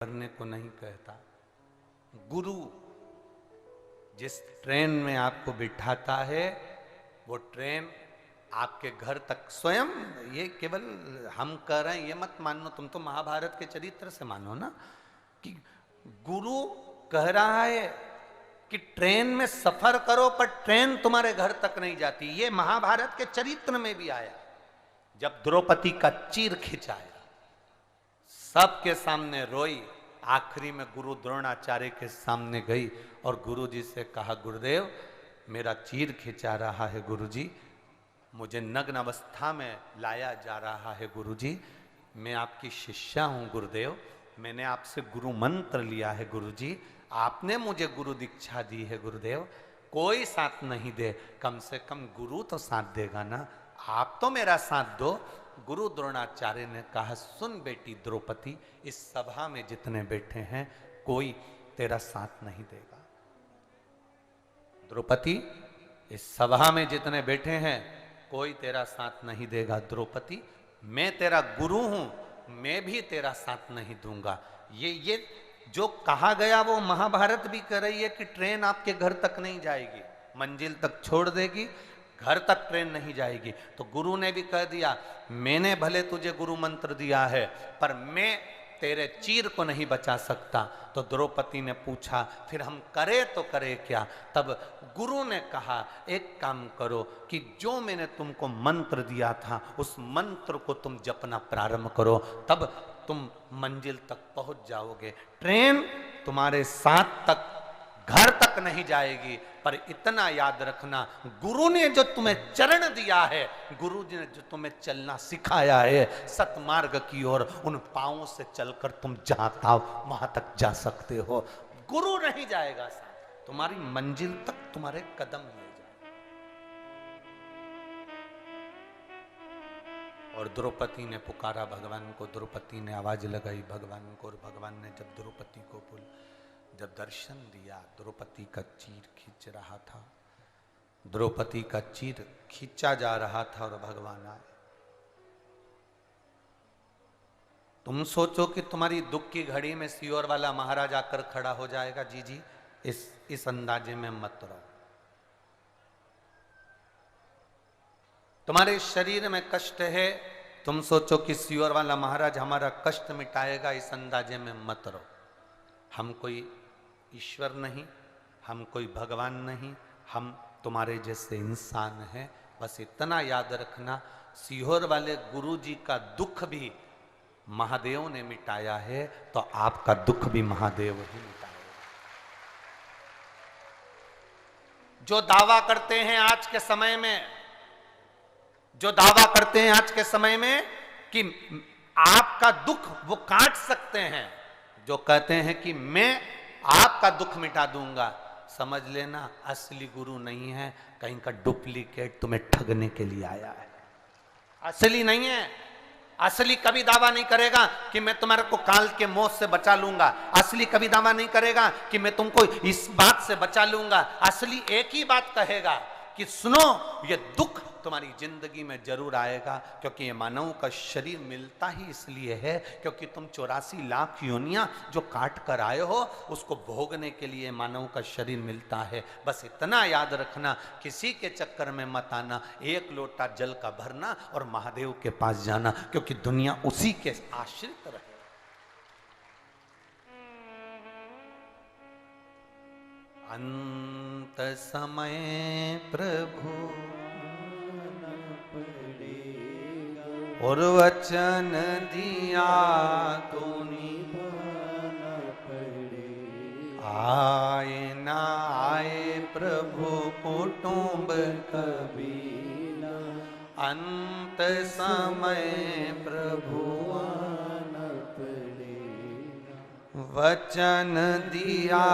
करने को नहीं कहता। गुरु जिस ट्रेन में आपको बिठाता है वो ट्रेन आपके घर तक स्वयं, ये केवल हम कह रहे हैं ये मत मानो, तुम तो महाभारत के चरित्र से मानो ना, कि गुरु कह रहा है कि ट्रेन में सफर करो पर ट्रेन तुम्हारे घर तक नहीं जाती। ये महाभारत के चरित्र में भी आया। जब द्रौपदी का चीर खिंचाया, सबके सामने रोई, आखिरी में गुरु द्रोणाचार्य के सामने गई और गुरु जी से कहा, गुरुदेव मेरा चीर खिंचा रहा है गुरुजी, मुझे नग्न अवस्था में लाया जा रहा है गुरुजी, मैं आपकी शिष्या हूं गुरुदेव, मैंने आपसे गुरु मंत्र लिया है गुरुजी, आपने मुझे गुरु दीक्षा दी है गुरुदेव, कोई साथ नहीं दे, कम से कम गुरु तो साथ देगा ना, आप तो मेरा साथ दो। गुरु द्रोणाचार्य ने कहा, सुन बेटी द्रौपदी, इस सभा में जितने बैठे हैं कोई तेरा साथ नहीं देगा। द्रौपदी, इस सभा में जितने बैठे हैं कोई तेरा साथ नहीं देगा। द्रौपदी, मैं तेरा गुरु हूं, मैं भी तेरा साथ नहीं दूंगा। ये जो कहा गया वो महाभारत भी कह रही है कि ट्रेन आपके घर तक नहीं जाएगी, मंजिल तक छोड़ देगी, घर तक ट्रेन नहीं जाएगी। तो गुरु ने भी कह दिया, मैंने भले तुझे गुरु मंत्र दिया है पर मैं तेरे चीर को नहीं बचा सकता। तो द्रौपदी ने पूछा, फिर हम करे तो करे क्या? तब गुरु ने कहा, एक काम करो कि जो मैंने तुमको मंत्र दिया था उस मंत्र को तुम जपना प्रारंभ करो, तब तुम मंजिल तक पहुंच जाओगे। ट्रेन तुम्हारे साथ तक, घर तक नहीं जाएगी, पर इतना याद रखना, गुरु ने जो तुम्हें चरण दिया है, गुरु जी ने जो तुम्हें चलना सिखाया है सतमार्ग की ओर, उन पांवों से चलकर तुम जाता हो वहां तक जा सकते हो। गुरु नहीं जाएगा साथ, तुम्हारी मंजिल तक तुम्हारे कदम ले जाए। और द्रौपदी ने पुकारा भगवान को, द्रौपदी ने आवाज लगाई भगवान को, और भगवान ने जब द्रौपदी को जब दर्शन दिया, द्रौपदी का चीर खींच रहा था, द्रौपदी का चीर खींचा जा रहा था और भगवान आए। तुम सोचो कि तुम्हारी दुख की घड़ी में सियोर वाला महाराज आकर खड़ा हो जाएगा? जी जी, इस अंदाजे में मत रहो। तुम्हारे शरीर में कष्ट है, तुम सोचो कि सियोर वाला महाराज हमारा कष्ट मिटाएगा, इस अंदाजे में मत रहो। हम कोई ईश्वर नहीं, हम कोई भगवान नहीं, हम तुम्हारे जैसे इंसान हैं। बस इतना याद रखना, सीहोर वाले गुरु जी का दुख भी महादेव ने मिटाया है, तो आपका दुख भी महादेव ही मिटाएगा। जो दावा करते हैं आज के समय में, जो दावा करते हैं आज के समय में कि आपका दुख वो काट सकते हैं, जो कहते हैं कि मैं आपका दुख मिटा दूंगा, समझ लेना असली गुरु नहीं है, कहीं का डुप्लीकेट तुम्हें ठगने के लिए आया है, असली नहीं है। असली कभी दावा नहीं करेगा कि मैं तुम्हारे को काल के मौत से बचा लूंगा, असली कभी दावा नहीं करेगा कि मैं तुमको इस बात से बचा लूंगा। असली एक ही बात कहेगा कि सुनो, ये दुख तुम्हारी जिंदगी में जरूर आएगा, क्योंकि ये मानव का शरीर मिलता ही इसलिए है क्योंकि तुम 84 लाख योनियां जो काट कर आए हो उसको भोगने के लिए मानव का शरीर मिलता है। बस इतना याद रखना, किसी के चक्कर में मत आना, एक लोटा जल का भरना और महादेव के पास जाना, क्योंकि दुनिया उसी के आश्रित रहे। अंत समय प्रभु और वचन दिया तो निभाना पड़ेगा, आए ना आए प्रभु कुटुंब कबीला, अंत समय प्रभु आना पड़ेगा, वचन दिया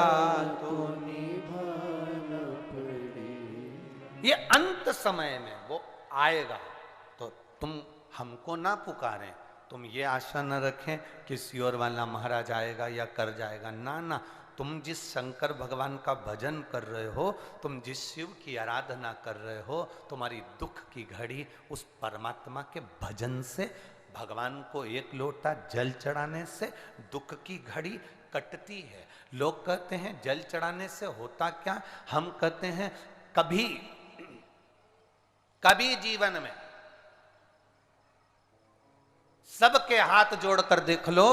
तो निभाना पड़ेगा। ये अंत समय में वो आएगा, तो तुम हमको ना पुकारें, तुम ये आशा न रखें कि सियोर वाला महाराज आएगा या कर जाएगा, ना ना, तुम जिस शंकर भगवान का भजन कर रहे हो, तुम जिस शिव की आराधना कर रहे हो, तुम्हारी दुख की घड़ी उस परमात्मा के भजन से भगवान को एक लोटा जल चढ़ाने से दुख की घड़ी कटती है। लोग कहते हैं जल चढ़ाने से होता क्या, हम कहते हैं कभी कभी जीवन में सबके हाथ जोड़कर देख लो,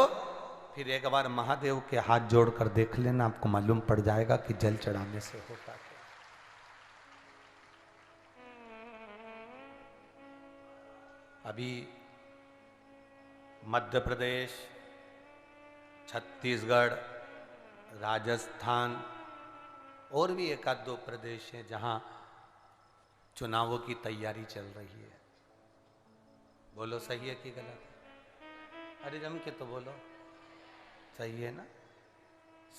फिर एक बार महादेव के हाथ जोड़कर देख लेना, आपको मालूम पड़ जाएगा कि जल चढ़ाने से होता क्या। अभी मध्य प्रदेश, छत्तीसगढ़, राजस्थान और भी एक आध दो प्रदेश हैं जहां चुनावों की तैयारी चल रही है। बोलो सही है कि गलत है? अरे जम के तो बोलो, सही है ना?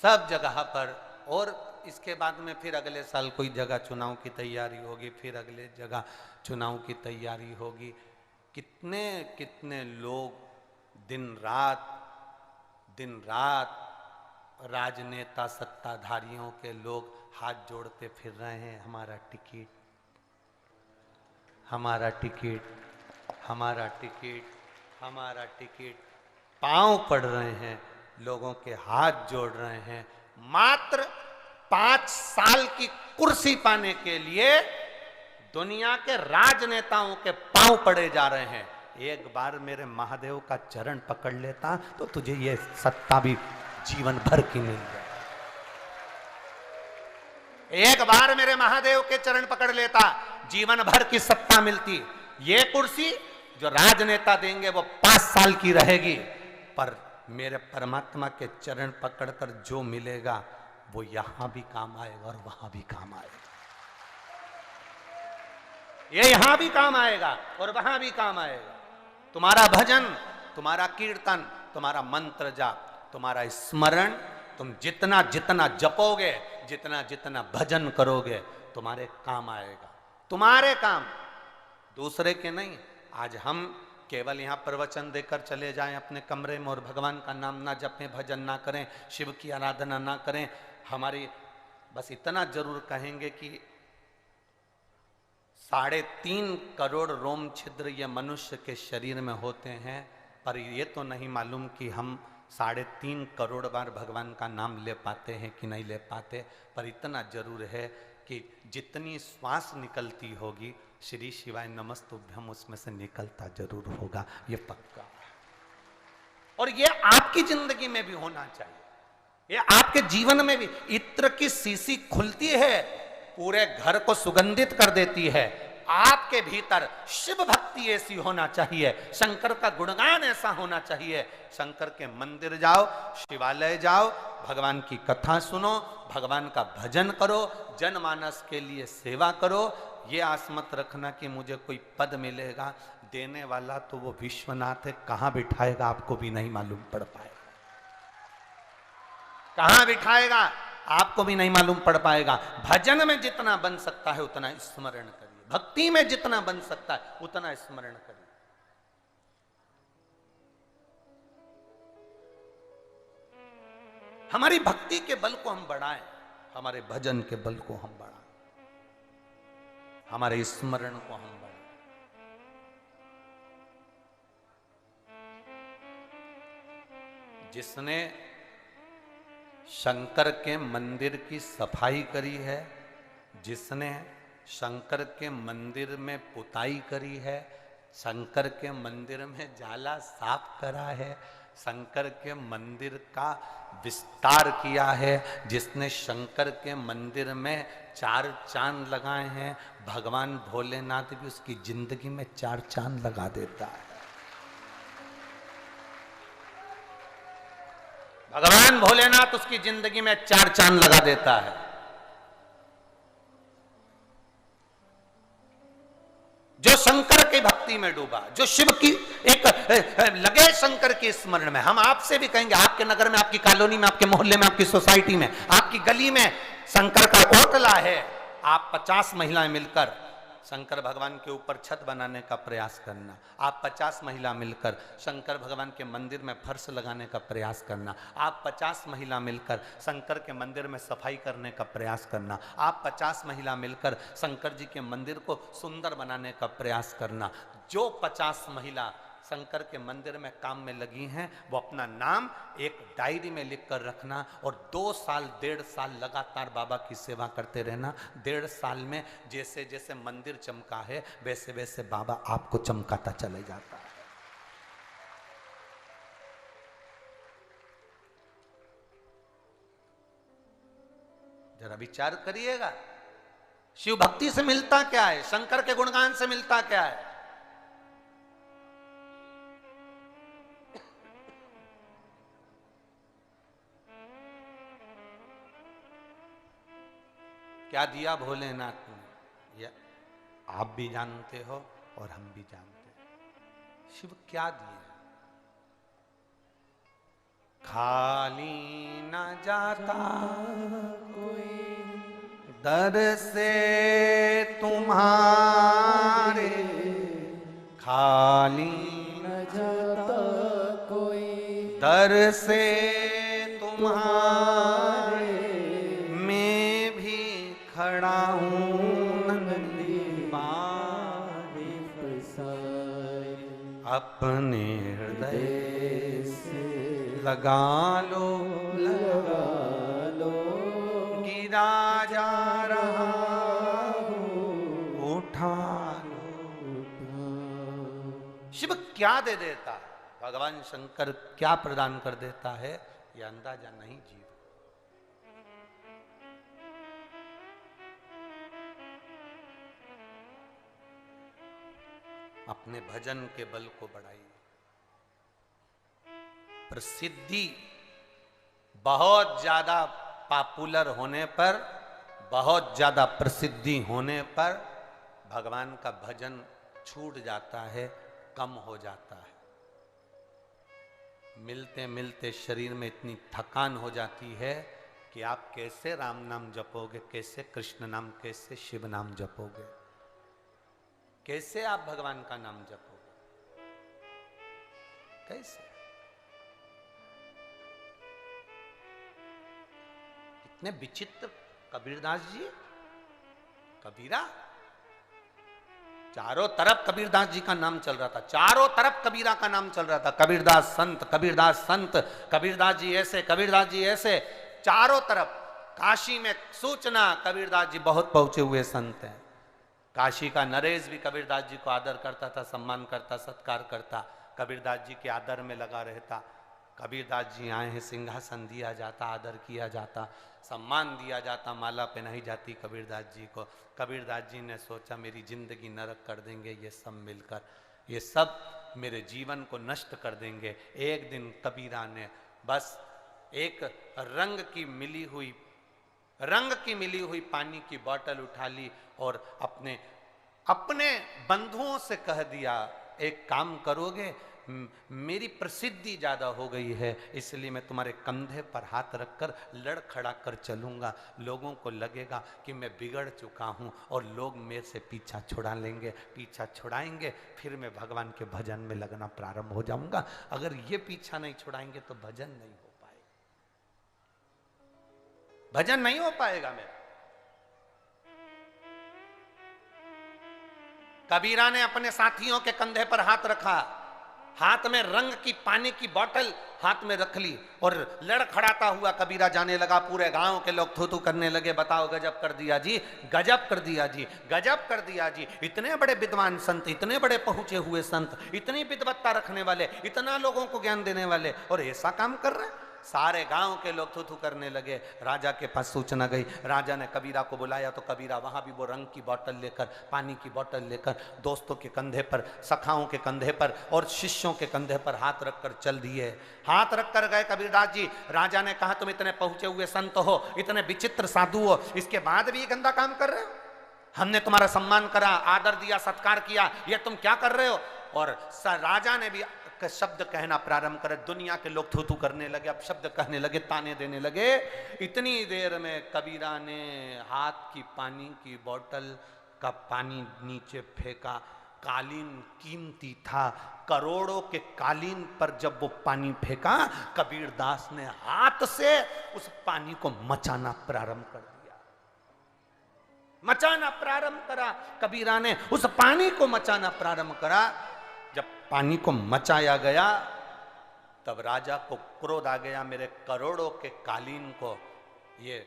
सब जगह पर। और इसके बाद में फिर अगले साल कोई जगह चुनाव की तैयारी होगी, फिर अगले जगह चुनाव की तैयारी होगी। कितने कितने लोग दिन रात राजनेता सत्ताधारियों के लोग हाथ जोड़ते फिर रहे हैं, हमारा टिकट, हमारा टिकट, हमारा टिकट, हमारा टिकट। पांव पड़ रहे हैं, लोगों के हाथ जोड़ रहे हैं, मात्र 5 साल की कुर्सी पाने के लिए दुनिया के राजनेताओं के पांव पड़े जा रहे हैं। एक बार मेरे महादेव का चरण पकड़ लेता तो तुझे ये सत्ता भी जीवन भर की मिल जाए। एक बार मेरे महादेव के चरण पकड़ लेता, जीवन भर की सत्ता मिलती। ये कुर्सी जो राजनेता देंगे वो 5 साल की रहेगी, पर मेरे परमात्मा के चरण पकड़कर जो मिलेगा वो यहां भी काम आएगा और वहां भी काम आएगा। ये यहां भी काम आएगा और वहां भी काम आएगा। तुम्हारा भजन, तुम्हारा कीर्तन, तुम्हारा मंत्र जाप, तुम्हारा स्मरण, तुम जितना जितना जपोगे, जितना जितना भजन करोगे, तुम्हारे काम आएगा। तुम्हारे काम, दूसरे के नहीं। आज हम केवल यहां प्रवचन देकर चले जाएं अपने कमरे में और भगवान का नाम ना जपें, भजन ना करें, शिव की आराधना ना करें। हमारी बस इतना जरूर कहेंगे कि 3.5 करोड़ रोम छिद्र ये मनुष्य के शरीर में होते हैं, पर ये तो नहीं मालूम कि हम 3.5 करोड़ बार भगवान का नाम ले पाते हैं कि नहीं ले पाते। पर इतना जरूर है कि जितनी श्वास निकलती होगी, श्री शिवाय नमस्तुभ्यम उसमें से निकलता जरूर होगा, ये पक्का। और ये आपकी जिंदगी में भी होना चाहिए, ये आपके जीवन में भी। इत्र की शीशी खुलती है, पूरे घर को सुगंधित कर देती है। आपके भीतर शिव भक्ति ऐसी होना चाहिए, शंकर का गुणगान ऐसा होना चाहिए। शंकर के मंदिर जाओ, शिवालय जाओ, भगवान की कथा सुनो, भगवान का भजन करो, जनमानस के लिए सेवा करो। ये आस मत रखना कि मुझे कोई पद मिलेगा, देने वाला तो वो विश्वनाथ है, कहां बिठाएगा आपको भी नहीं मालूम पड़ पाएगा। कहां बिठाएगा आपको भी नहीं मालूम पड़ पाएगा। भजन में जितना बन सकता है उतना स्मरण करिए, भक्ति में जितना बन सकता है उतना स्मरण करिए। हमारी भक्ति के बल को हम बढ़ाएं, हमारे भजन के बल को हम बढ़ाएं, हमारे स्मरण को हम बढ़ाएं। जिसने शंकर के मंदिर की सफाई करी है, जिसने शंकर के मंदिर में पुताई करी है, शंकर के मंदिर में जाला साफ करा है, शंकर के मंदिर का विस्तार किया है, जिसने शंकर के मंदिर में 4 चांद लगाए हैं, भगवान भोलेनाथ भी उसकी जिंदगी में 4 चांद लगा देता है। भगवान भोलेनाथ उसकी जिंदगी में 4 चांद लगा देता है। जो शंकर की भक्ति में डूबा, जो शिव की एक लगे शंकर के स्मरण में। हम आपसे भी कहेंगे, आपके नगर में, आपकी कॉलोनी में, आपके मोहल्ले में, आपकी सोसाइटी में, आपकी गली में शंकर का ओटला है, आप 50 महिलाएं मिलकर शंकर भगवान के ऊपर छत बनाने का प्रयास करना। आप 50 महिला मिलकर शंकर भगवान के मंदिर में फर्श लगाने का प्रयास करना। आप 50 महिला मिलकर शंकर के मंदिर में सफाई करने का प्रयास करना। आप 50 महिला मिलकर शंकर जी के मंदिर को सुंदर बनाने का प्रयास करना। जो 50 महिला शंकर के मंदिर में काम में लगी हैं, वो अपना नाम एक डायरी में लिख कर रखना और 2 साल 1.5 साल लगातार बाबा की सेवा करते रहना। 1.5 साल में जैसे जैसे मंदिर चमका है वैसे वैसे बाबा आपको चमकाता चले जाता है। जरा विचार करिएगा, शिव भक्ति से मिलता क्या है, शंकर के गुणगान से मिलता क्या है? क्या दिया भोलेनाथ ने, ये आप भी जानते हो और हम भी जानते हैं। शिव क्या दिए? खाली न जाता कोई दर से तुम्हारे, खाली न जाता कोई दर से तुम्हारे, मैं भी खड़ा हूँ नंदी बारे फसाए, अपने हृदय से लगा लो गिरा जा रहा उठा लो। शिव क्या दे देता है, भगवान शंकर क्या प्रदान कर देता है, यह अंदाजा नहीं जीव। अपने भजन के बल को बढ़ाइए। प्रसिद्धि बहुत ज्यादा पॉपुलर होने पर, बहुत ज्यादा प्रसिद्धि होने पर भगवान का भजन छूट जाता है, कम हो जाता है। मिलते मिलते शरीर में इतनी थकान हो जाती है कि आप कैसे राम नाम जपोगे, कैसे कृष्ण नाम, कैसे शिव नाम जपोगे, कैसे आप भगवान का नाम जपोगे, कैसे? कितने विचित्र कबीरदास जी, कबीरा, चारों तरफ कबीरदास जी का नाम चल रहा था, चारों तरफ कबीरा का नाम चल रहा था। कबीरदास संत, कबीरदास संत, कबीरदास जी ऐसे, कबीरदास जी ऐसे, चारों तरफ। काशी में सूचना कबीरदास जी बहुत पहुंचे हुए संत हैं। काशी का नरेश भी कबीरदास जी को आदर करता था, सम्मान करता, सत्कार करता, कबीरदास जी के आदर में लगा रहता। कबीरदास जी आए हैं, सिंहासन दिया जाता, आदर किया जाता, सम्मान दिया जाता, माला पहनाई जाती कबीरदास जी को। कबीरदास जी ने सोचा मेरी जिंदगी नरक कर देंगे ये सब मिलकर, ये सब मेरे जीवन को नष्ट कर देंगे। एक दिन कबीरा ने बस एक रंग की मिली हुई पानी की बोतल उठा ली और अपने बंधुओं से कह दिया, एक काम करोगे, मेरी प्रसिद्धि ज्यादा हो गई है इसलिए मैं तुम्हारे कंधे पर हाथ रखकर लड़खड़ा कर चलूंगा। लोगों को लगेगा कि मैं बिगड़ चुका हूं और लोग मेरे से पीछा छुड़ा लेंगे, पीछा छुड़ाएंगे, फिर मैं भगवान के भजन में लगना प्रारंभ हो जाऊंगा। अगर ये पीछा नहीं छुड़ाएंगे तो भजन नहीं हो पाएगा, भजन नहीं हो पाएगा मेरा। कबीरा ने अपने साथियों के कंधे पर हाथ रखा, हाथ में रंग की पानी की बोतल हाथ में रख ली और लड़खड़ाता हुआ कबीरा जाने लगा। पूरे गांव के लोग थू थू करने लगे, बताओ गजब कर दिया जी, गजब कर दिया जी, गजब कर दिया जी। इतने बड़े विद्वान संत, इतने बड़े पहुंचे हुए संत, इतनी विद्वत्ता रखने वाले, इतना लोगों को ज्ञान देने वाले, और ऐसा काम कर रहे हैं। सारे गांव के लोग थू थू करने लगे। राजा के पास सूचना गई, राजा ने कबीरा को बुलाया तो कबीरा वहां भी वो रंग की बोतल लेकर, पानी की बोतल लेकर दोस्तों के कंधे पर, सखाओं के कंधे पर और शिष्यों के कंधे पर हाथ रखकर चल दिए। हाथ रखकर गए कबीरदास जी। राजा ने कहा तुम इतने पहुंचे हुए संत हो, इतने विचित्र साधु हो, इसके बाद भी ये गंदा काम कर रहे हो? हमने तुम्हारा सम्मान करा, आदर दिया, सत्कार किया, ये तुम क्या कर रहे हो? और राजा ने भी शब्द कहना प्रारंभ करे। दुनिया के लोग थू थू करने लगे, अब शब्द कहने लगे, ताने देने लगे। इतनी देर में कबीरा ने हाथ की पानी की बोतल का पानी नीचे फेंका। कालीन कीमती था, करोड़ों के कालीन पर जब वो पानी फेंका, कबीरदास ने हाथ से उस पानी को मचाना प्रारंभ कर दिया। मचाना प्रारंभ करा, कबीरा ने उस पानी को मचाना प्रारंभ करा। जब पानी को मचाया गया, तब राजा को क्रोध आ गया, मेरे करोड़ों के कालीन को ये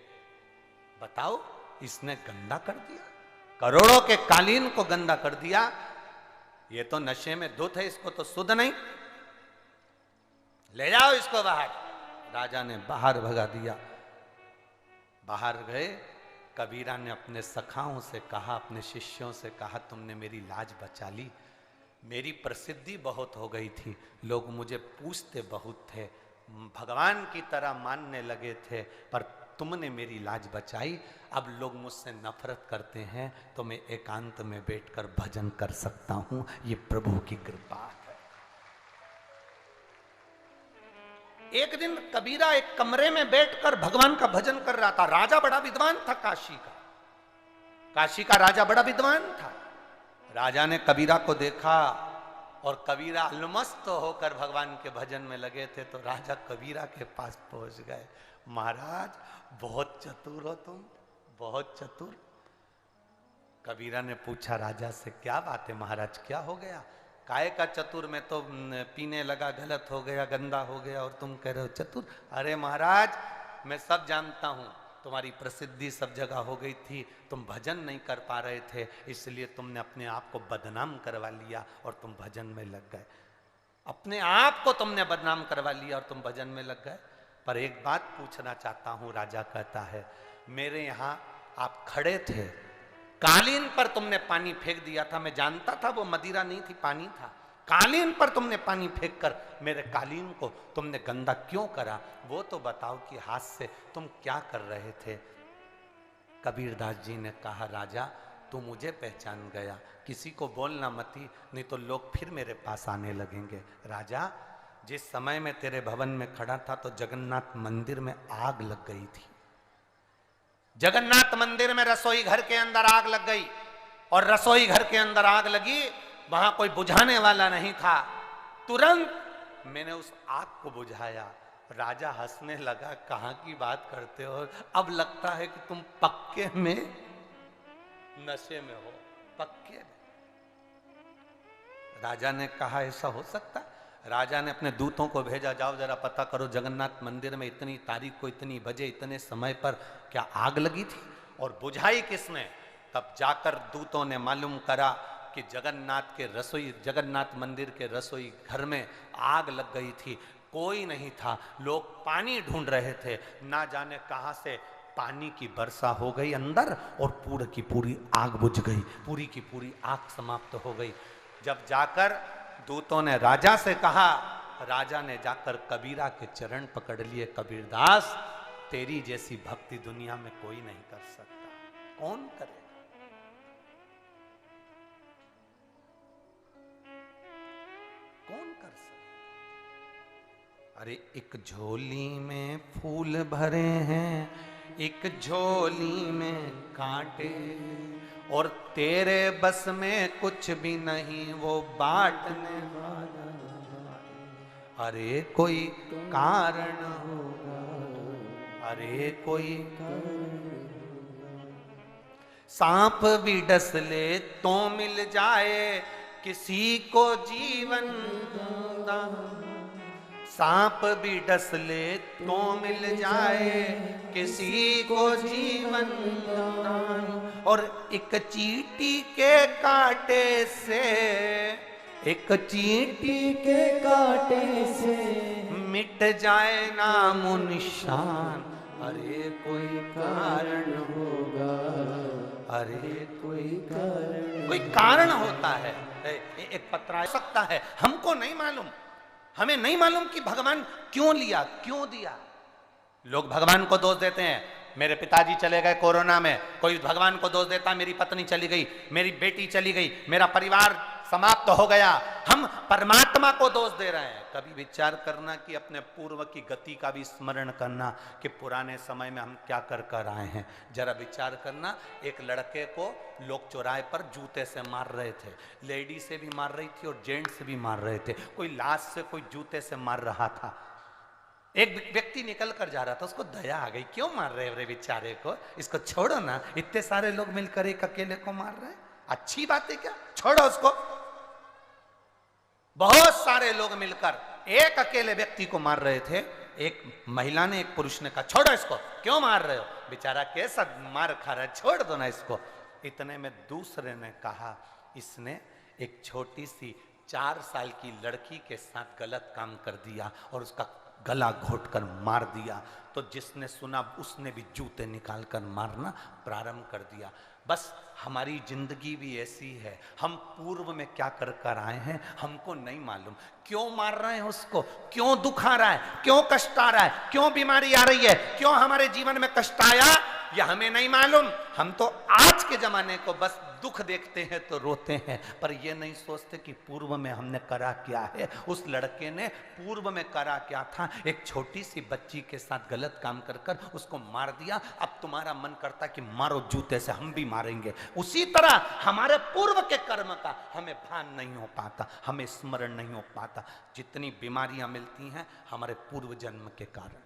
बताओ इसने गंदा कर दिया, करोड़ों के कालीन को गंदा कर दिया, ये तो नशे में धुत है, इसको तो सुध नहीं, ले जाओ इसको बाहर। राजा ने बाहर भगा दिया। बाहर गए, कबीरा ने अपने सखाओं से कहा, अपने शिष्यों से कहा, तुमने मेरी लाज बचा ली, मेरी प्रसिद्धि बहुत हो गई थी, लोग मुझे पूछते बहुत थे, भगवान की तरह मानने लगे थे, पर तुमने मेरी लाज बचाई, अब लोग मुझसे नफरत करते हैं तो मैं एकांत में बैठकर भजन कर सकता हूं, ये प्रभु की कृपा है। एक दिन कबीरा एक कमरे में बैठकर भगवान का भजन कर रहा था। राजा बड़ा विद्वान था, काशी का राजा बड़ा विद्वान था। राजा ने कबीरा को देखा और कबीरा अलमस्त होकर भगवान के भजन में लगे थे, तो राजा कबीरा के पास पहुंच गए। महाराज बहुत चतुर हो तुम, बहुत चतुर। कबीरा ने पूछा राजा से, क्या बात है महाराज, क्या हो गया? काय का चतुर, मैं तो पीने लगा, गलत हो गया, गंदा हो गया, और तुम कह रहे हो चतुर। अरे महाराज मैं सब जानता हूं, तुम्हारी प्रसिद्धि सब जगह हो गई थी, तुम भजन नहीं कर पा रहे थे, इसलिए तुमने अपने आप को बदनाम करवा लिया और तुम भजन में लग गए। अपने आप को तुमने बदनाम करवा लिया और तुम भजन में लग गए। पर एक बात पूछना चाहता हूं, राजा कहता है, मेरे यहां आप खड़े थे, कालीन पर तुमने पानी फेंक दिया था, मैं जानता था वो मदिरा नहीं थी, पानी था, कालीन पर तुमने पानी फेंक कर मेरे कालीन को तुमने गंदा क्यों करा, वो तो बताओ कि हाथ से तुम क्या कर रहे थे। कबीरदास जी ने कहा, राजा तू मुझे पहचान गया, किसी को बोलना मती, नहीं तो लोग फिर मेरे पास आने लगेंगे। राजा जिस समय में तेरे भवन में खड़ा था तो जगन्नाथ मंदिर में आग लग गई थी, जगन्नाथ मंदिर में रसोई घर के अंदर आग लग गई, और रसोई घर के अंदर आग लगी, वहां कोई बुझाने वाला नहीं था, तुरंत मैंने उस आग को बुझाया। राजा हंसने लगा, कहां की बात करते हो, अब लगता है कि तुम पक्के में नशे में हो, पक्के में। राजा ने कहा, ऐसा हो सकता है? राजा ने अपने दूतों को भेजा, जाओ जरा पता करो जगन्नाथ मंदिर में इतनी तारीख को, इतनी बजे, इतने समय पर क्या आग लगी थी और बुझाई किसने। तब जाकर दूतों ने मालूम करा कि जगन्नाथ मंदिर के रसोई घर में आग लग गई थी, कोई नहीं था, लोग पानी ढूंढ रहे थे, ना जाने कहां से पानी की वर्षा हो गई अंदर, और पूरी की पूरी आग बुझ गई, पूरी की पूरी आग समाप्त हो गई। जब जाकर दूतों ने राजा से कहा, राजा ने जाकर कबीरा के चरण पकड़ लिए, कबीरदास तेरी जैसी भक्ति दुनिया में कोई नहीं कर सकता, कौन करेगा? कौन कर सकता? अरे एक झोली में फूल भरे हैं, एक झोली में कांटे, और तेरे बस में कुछ भी नहीं वो बांटने वाला। अरे कोई कारण होगा, अरे कोई सांप भी डस ले तो मिल जाए किसी को जीवन दान, सांप भी डस ले तो मिल जाए किसी को जीवन दान, और एक चींटी के कांटे से, एक चींटी के कांटे से मिट जाए नाम निशान। अरे कोई कारण होगा, अरे कोई कारण होता है, एक पत्र आ सकता है, हमको नहीं मालूम, हमें नहीं मालूम कि भगवान क्यों लिया, क्यों दिया। लोग भगवान को दोष देते हैं, मेरे पिताजी चले गए कोरोना में, कोई भगवान को दोष देता, मेरी पत्नी चली गई, मेरी बेटी चली गई, मेरा परिवार समाप्त हो गया, हम परमात्मा को दोष दे रहे हैं। कभी विचार करना कि अपने पूर्व की गति का भी स्मरण करना कि पुराने समय में हम क्या कर कर आए हैं। जरा विचार करना, एक लड़के को लोग चौराहे पर जूते से मार रहे थे, लेडी से भी मार रही थी और जेंट्स से भी मार रहे थे, कोई लाश से कोई जूते से मार रहा था। एक व्यक्ति निकल कर जा रहा था, उसको दया आ गई, क्यों मार रहे रे बेचारे को, इसको छोड़ो ना, इतने सारे लोग मिलकर एक अकेले को मार रहे हैं, अच्छी बात है क्या, छोड़ो उसको। बहुत सारे लोग मिलकर एक अकेले व्यक्ति को मार रहे थे। एक महिला ने, एक पुरुष ने कहा छोड़ो इसको, क्यों मार रहे हो, बेचारा कैसा मार खा रहा है, छोड़ दो ना इसको। इतने में दूसरे ने कहा इसने एक छोटी सी 4 साल की लड़की के साथ गलत काम कर दिया और उसका गला घोटकर मार दिया। तो जिसने सुना उसने भी जूते निकालकर मारना प्रारंभ कर दिया। बस हमारी जिंदगी भी ऐसी है, हम पूर्व में क्या कर कर आए हैं हमको नहीं मालूम। क्यों मार रहे हैं उसको, क्यों दुख आ रहा है, क्यों कष्ट आ रहा है, क्यों बीमारी आ रही है, क्यों हमारे जीवन में कष्ट आया, यह हमें नहीं मालूम। हम तो आज के जमाने को बस दुख देखते हैं तो रोते हैं, पर यह नहीं सोचते कि पूर्व में हमने करा क्या है। उस लड़के ने पूर्व में करा क्या था, एक छोटी सी बच्ची के साथ गलत काम कर कर उसको मार दिया। अब तुम्हारा मन करता कि मारो जूते से, हम भी मारेंगे। उसी तरह हमारे पूर्व के कर्म का हमें भान नहीं हो पाता, हमें स्मरण नहीं हो पाता। जितनी बीमारियां मिलती हैं हमारे पूर्व जन्म के कारण,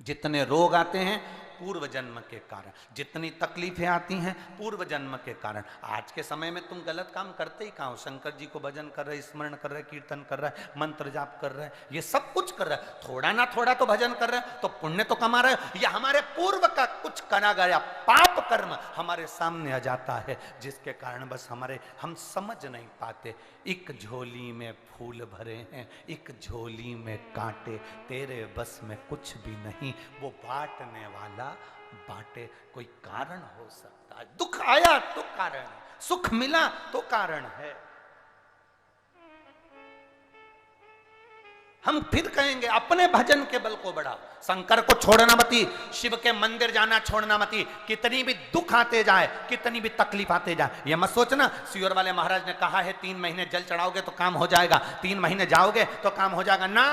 जितने रोग आते हैं पूर्व जन्म के कारण, जितनी तकलीफें आती हैं पूर्व जन्म के कारण। आज के समय में तुम गलत काम करते ही कहाँ हो, शंकर जी को भजन कर रहे, स्मरण कर रहे, कीर्तन कर रहे, मंत्र जाप कर रहे, ये सब कुछ कर रहे, थोड़ा ना थोड़ा तो भजन कर रहे, तो पुण्य तो कमा रहे। या हमारे पूर्व का कुछ करा गया पाप कर्म हमारे सामने आ जाता है, जिसके कारण बस हम समझ नहीं पाते। एक झोली में फूल भरे हैं, एक झोली में कांटे, तेरे बस में कुछ भी नहीं, वो बांटने वाला बांटे। कोई कारण हो सकता है, दुख आया तो कारण है, सुख मिला तो कारण है। हम फिर कहेंगे अपने भजन के बल को बढ़ाओ, शंकर को छोड़ना मती, शिव के मंदिर जाना छोड़ना मती। कितनी भी दुख आते जाए, कितनी भी तकलीफ आते जाए, ये मत सोचना सियोर वाले महाराज ने कहा है 3 महीने जल चढ़ाओगे तो काम हो जाएगा, 3 महीने जाओगे तो काम हो जाएगा ना।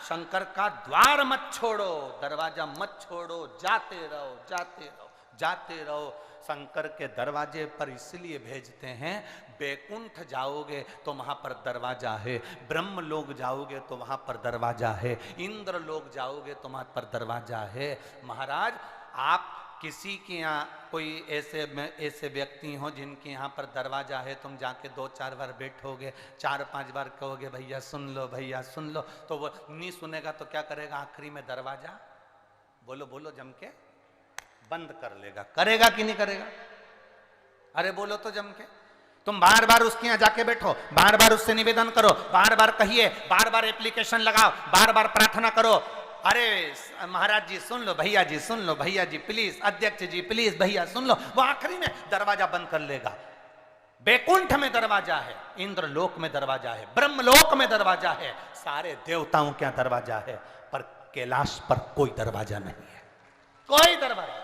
शंकर का द्वार मत छोड़ो, दरवाजा मत छोड़ो, जाते रहो जाते रहो जाते रहो। शंकर के दरवाजे पर इसलिए भेजते हैं, बैकुंठ जाओगे तो वहां पर दरवाजा है, ब्रह्म लोग जाओगे तो वहां पर दरवाजा है, इंद्र लोग जाओगे तो वहां पर दरवाजा है। महाराज आप किसी के यहाँ कोई ऐसे व्यक्ति हो जिनके यहाँ पर दरवाजा है, तुम जाके 2-4 बार बैठोगे, 4-5 बार कहोगे भैया सुन लो भैया सुन लो, तो वो नहीं सुनेगा तो क्या करेगा, आखिरी में दरवाजा बोलो बोलो जम के बंद कर लेगा। करेगा कि नहीं करेगा, अरे बोलो तो जम के। तुम बार बार उसके यहाँ जाके बैठो, बार बार उससे निवेदन करो, बार बार कहिए, बार बार एप्लीकेशन लगाओ, बार बार प्रार्थना करो, अरे महाराज जी सुन लो, भैया जी सुन लो, भैया जी प्लीज, अध्यक्ष जी प्लीज, भैया सुन लो, वो आखिरी में दरवाजा बंद कर लेगा। बैकुंठ में दरवाजा है, इंद्र लोक में दरवाजा है, ब्रह्मलोक में दरवाजा है, सारे देवताओं के यहाँ दरवाजा है, पर कैलाश पर कोई दरवाजा नहीं है, कोई दरवाजा,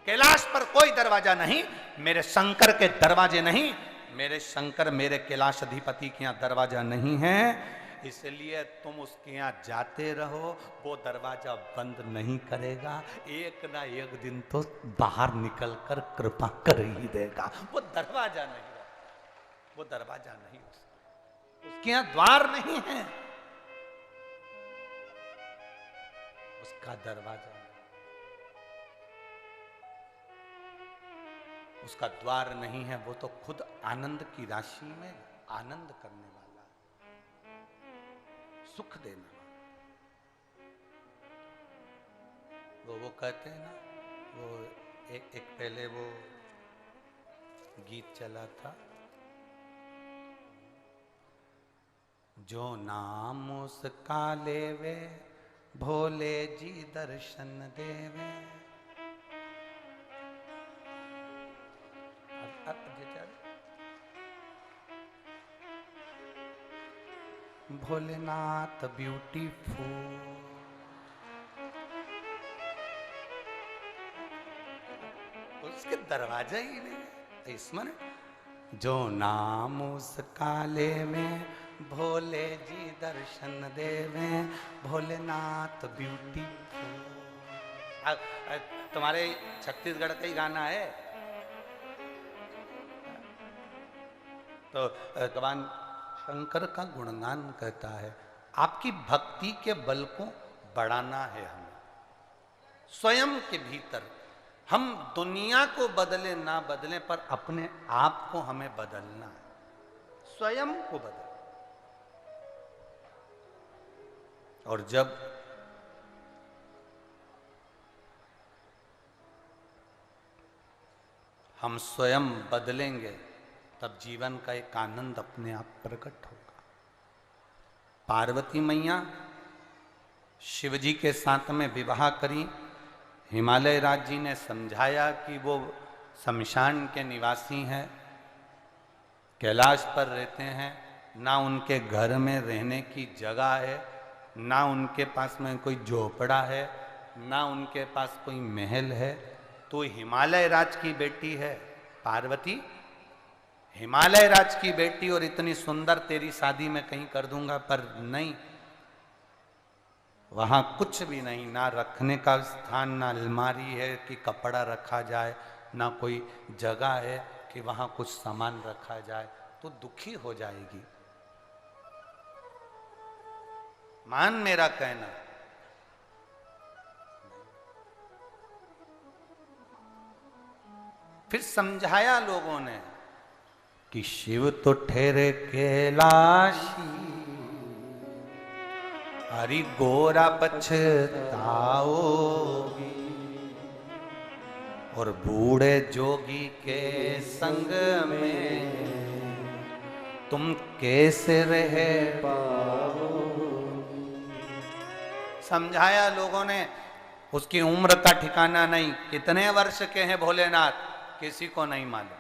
कैलाश पर कोई दरवाजा नहीं। मेरे शंकर के दरवाजे नहीं, मेरे शंकर मेरे कैलाश अधिपति के यहाँ दरवाजा नहीं है, इसलिए तुम उसके यहाँ जाते रहो, वो दरवाजा बंद नहीं करेगा, एक ना एक दिन तो बाहर निकलकर कृपा कर ही देगा। वो दरवाजा नहीं, वो दरवाजा नहीं, उसके यहाँ द्वार नहीं है, उसका दरवाजा, उसका द्वार नहीं है, वो तो खुद आनंद की राशि में आनंद करने वाला, सुख देने वाला। वो कहते हैं ना, वो एक पहले वो गीत चला था, जो नाम उसका लेवे भोले जी दर्शन देवे। भोलेनाथ ब्यूटीफुल, उसके दरवाजा ही नहीं है। स्मरण जो नाम उसका लेवे भोले जी दर्शन देवे, भोलेनाथ ब्यूटीफुल। तुम्हारे छत्तीसगढ़ का ही गाना है, तो भगवान शंकर का गुणगान कहता है। आपकी भक्ति के बल को बढ़ाना है हमें, स्वयं के भीतर। हम दुनिया को बदले ना बदले, पर अपने आप को हमें बदलना है। स्वयं को बदल। और जब हम स्वयं बदलेंगे तब जीवन का एक आनंद अपने आप प्रकट होगा। पार्वती मैया शिव जी के साथ में विवाह करी। हिमालय राज जी ने समझाया कि वो शमशान के निवासी हैं, कैलाश पर रहते हैं, ना उनके घर में रहने की जगह है, ना उनके पास में कोई झोपड़ा है, ना उनके पास कोई महल है। तो हिमालय राज की बेटी है पार्वती, हिमालय राज की बेटी, और इतनी सुंदर तेरी शादी मैं कहीं कर दूंगा। पर नहीं, वहां कुछ भी नहीं, ना रखने का स्थान, ना अलमारी है कि कपड़ा रखा जाए, ना कोई जगह है कि वहां कुछ सामान रखा जाए। तो दुखी हो जाएगी। मान मेरा कहना। फिर समझाया लोगों ने कि शिव तो ठहरे कैलाशी, हरि गोरा पछताओगी, और बूढ़े जोगी के संग में तुम कैसे रह पाओगी। समझाया लोगों ने। उसकी उम्र का ठिकाना नहीं, कितने वर्ष के हैं भोलेनाथ किसी को नहीं मालूम।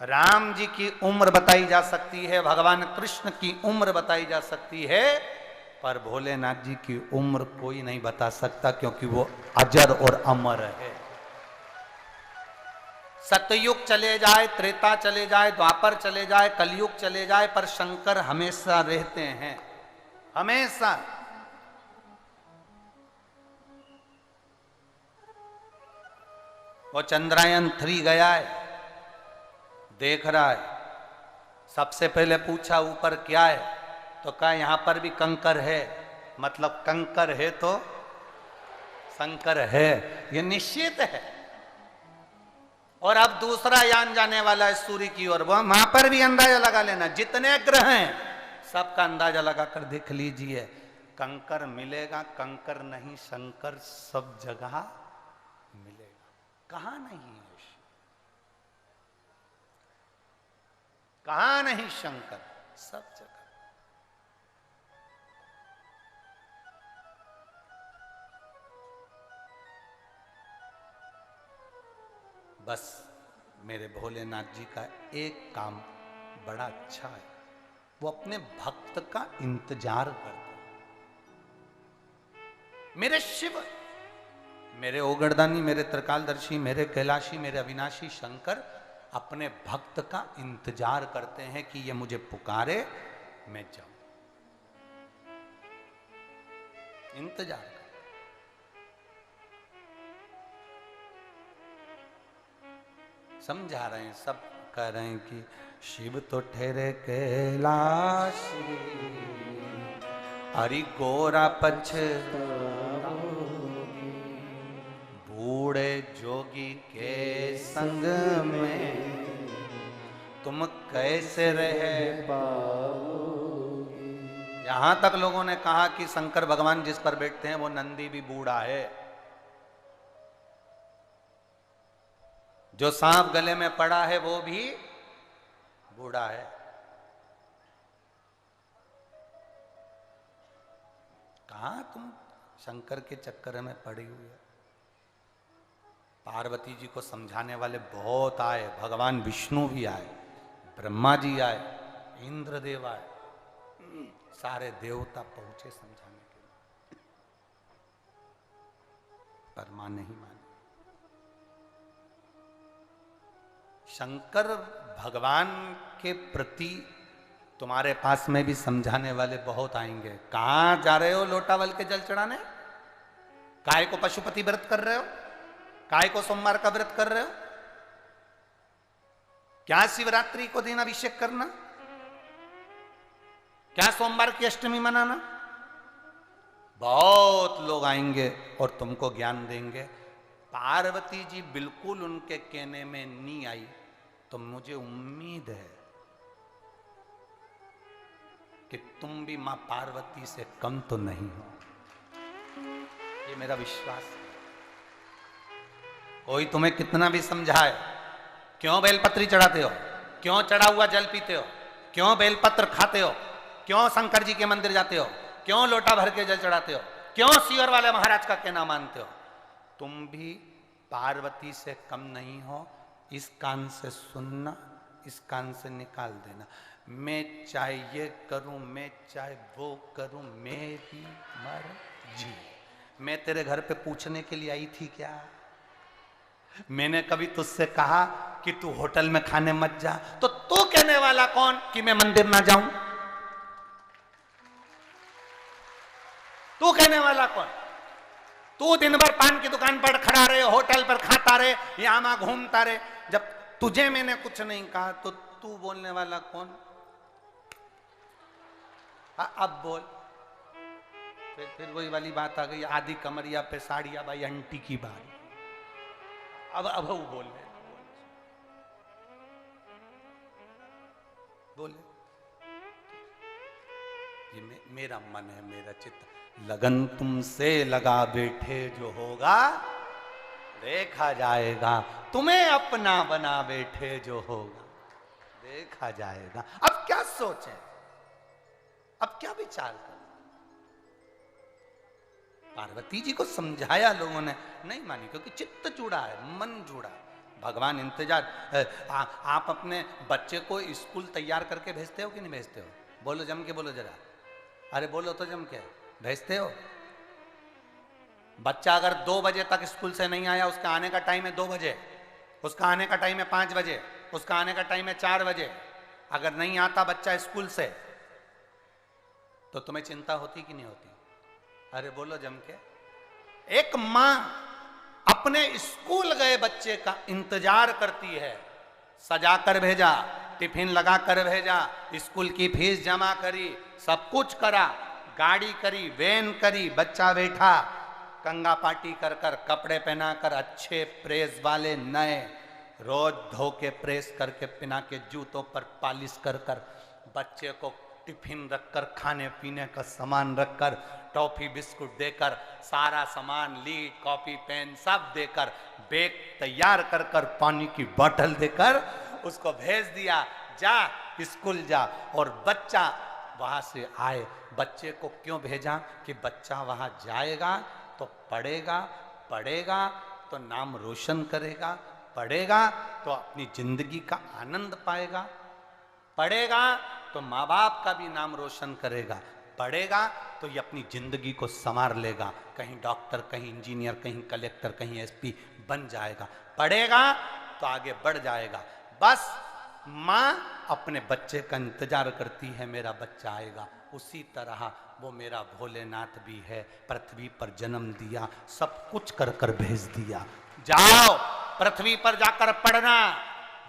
राम जी की उम्र बताई जा सकती है, भगवान कृष्ण की उम्र बताई जा सकती है, पर भोलेनाथ जी की उम्र कोई नहीं बता सकता, क्योंकि वो अजर और अमर है। सतयुग चले जाए, त्रेता चले जाए, द्वापर चले जाए, कलयुग चले जाए, पर शंकर हमेशा रहते हैं, हमेशा। वो चंद्रयान 3 गया है, देख रहा है। सबसे पहले पूछा ऊपर क्या है, तो कहा यहां पर भी कंकर है। मतलब कंकर है तो शंकर है, ये निश्चित है। और अब दूसरा यान जाने वाला है सूर्य की ओर, वहां पर भी अंदाजा लगा लेना, जितने ग्रह हैं सबका अंदाजा लगाकर देख लीजिए। कंकर मिलेगा, कंकर नहीं शंकर सब जगह मिलेगा। कहां नहीं है, कहां नहीं शंकर, सब जगह। बस मेरे भोलेनाथ जी का एक काम बड़ा अच्छा है, वो अपने भक्त का इंतजार करते हैं। मेरे शिव, मेरे ओगरदानी, मेरे त्रिकालदर्शी, मेरे कैलाशी, मेरे अविनाशी शंकर अपने भक्त का इंतजार करते हैं कि ये मुझे पुकारे, मैं जाऊं। इंतजार कर। समझा रहे हैं, सब कह रहे हैं कि शिव तो ठहरे कैलाशी, हरि गोरा पछताओगी, बूढ़े जोगी के संग में तुम कैसे रह पाओगी। यहां तक लोगों ने कहा कि शंकर भगवान जिस पर बैठते हैं वो नंदी भी बूढ़ा है। जो सांप गले में पड़ा है वो भी बूढ़ा है। कहां तुम शंकर के चक्कर में पड़ी हुई है। पार्वती जी को समझाने वाले बहुत आए, भगवान विष्णु भी आए, ब्रह्मा जी आए, इंद्रदेव आए, सारे देवता पहुंचे समझाने के लिए, पर मां नहीं मानी। शंकर भगवान के प्रति तुम्हारे पास में भी समझाने वाले बहुत आएंगे। कहां जा रहे हो लोटावल के जल चढ़ाने? काय को पशुपति व्रत कर रहे हो? काय को सोमवार का व्रत कर रहे हो? क्या शिवरात्रि को दिन अभिषेक करना? क्या सोमवार की अष्टमी मनाना? बहुत लोग आएंगे और तुमको ज्ञान देंगे। पार्वती जी बिल्कुल उनके कहने में नहीं आई, तो मुझे उम्मीद है कि तुम भी मां पार्वती से कम तो नहीं हो। ये मेरा विश्वास है। कोई तुम्हें कितना भी समझाए, क्यों बेलपत्री चढ़ाते हो, क्यों चढ़ा हुआ जल पीते हो, क्यों बेलपत्र खाते हो, क्यों शंकर जी के मंदिर जाते हो, क्यों लोटा भर के जल चढ़ाते हो, क्यों सीवर वाले महाराज का कहना मानते हो, तुम भी पार्वती से कम नहीं हो। इस कान से सुनना, इस कान से निकाल देना। मैं चाहे ये करूं, मैं चाहे वो करूं, मेरी मर्जी। मैं तेरे घर पे पूछने के लिए आई थी क्या? मैंने कभी तुझसे कहा कि तू होटल में खाने मत जा? तो तू कहने वाला कौन कि मैं मंदिर ना जाऊं? तू कहने वाला कौन? तू दिन भर पान की दुकान पर खड़ा रहे, होटल पर खाता रहे, यहां वहां घूमता रहे। जब तुझे मैंने कुछ नहीं कहा तो तू बोलने वाला कौन? अब बोल। फिर वही वाली बात आ गई, आधी कमरिया पे साड़िया भाई आंटी की बात। अब वो बोले ये मेरा मन है, मेरा चित्त। लगन तुमसे लगा बैठे जो होगा देखा जाएगा, तुम्हें अपना बना बैठे जो होगा देखा जाएगा। अब क्या सोचें, अब क्या विचार करें? पार्वती जी को समझाया लोगों ने, नहीं मानी, क्योंकि चित्त जुड़ा है, मन जुड़ा है। भगवान इंतजार। आप अपने बच्चे को स्कूल तैयार करके भेजते हो कि नहीं भेजते हो? बोलो जम के, बोलो जरा, अरे बोलो तो जम के, भेजते हो? बच्चा अगर 2 बजे तक स्कूल से नहीं आया, उसका आने का टाइम है 2 बजे, उसका आने का टाइम है 5 बजे, उसका आने का टाइम है 4 बजे। अगर नहीं आता बच्चा स्कूल से तो तुम्हें चिंता होती कि नहीं होती? अरे बोलो जम के। एक मां अपने स्कूल गए बच्चे का इंतजार करती है, सजा कर भेजा, टिफिन लगा कर भेजा, स्कूल की फीस जमा करी, सब कुछ करा, गाड़ी करी, वैन करी, बच्चा बैठा, कंगा पार्टी कर कर, कपड़े पहना कर, अच्छे प्रेस वाले नए, रोज धो के प्रेस करके पिना के, जूतों पर पालिश कर कर, बच्चे को टिफिन रखकर, खाने पीने का सामान रखकर, टॉफी बिस्कुट देकर, सारा सामान, लीड, कॉपी, पेन सब देकर, बैग तैयार कर कर, पानी की बोतल देकर उसको भेज दिया, जा स्कूल जा। और बच्चा वहां से आए। बच्चे को क्यों भेजा? कि बच्चा वहां जाएगा तो पढ़ेगा, पढ़ेगा तो नाम रोशन करेगा, पढ़ेगा तो अपनी जिंदगी का आनंद पाएगा, पढ़ेगा तो माँ बाप का भी नाम रोशन करेगा, पढ़ेगा तो ये अपनी जिंदगी को संवार लेगा, कहीं डॉक्टर, कहीं इंजीनियर, कहीं कलेक्टर, कहीं एसपी बन जाएगा, पढ़ेगा तो आगे बढ़ जाएगा। बस माँ अपने बच्चे का इंतजार करती है, मेरा बच्चा आएगा। उसी तरह वो मेरा भोलेनाथ भी है, पृथ्वी पर जन्म दिया, सब कुछ कर कर भेज दिया। जाओ पृथ्वी पर जाकर पढ़ना,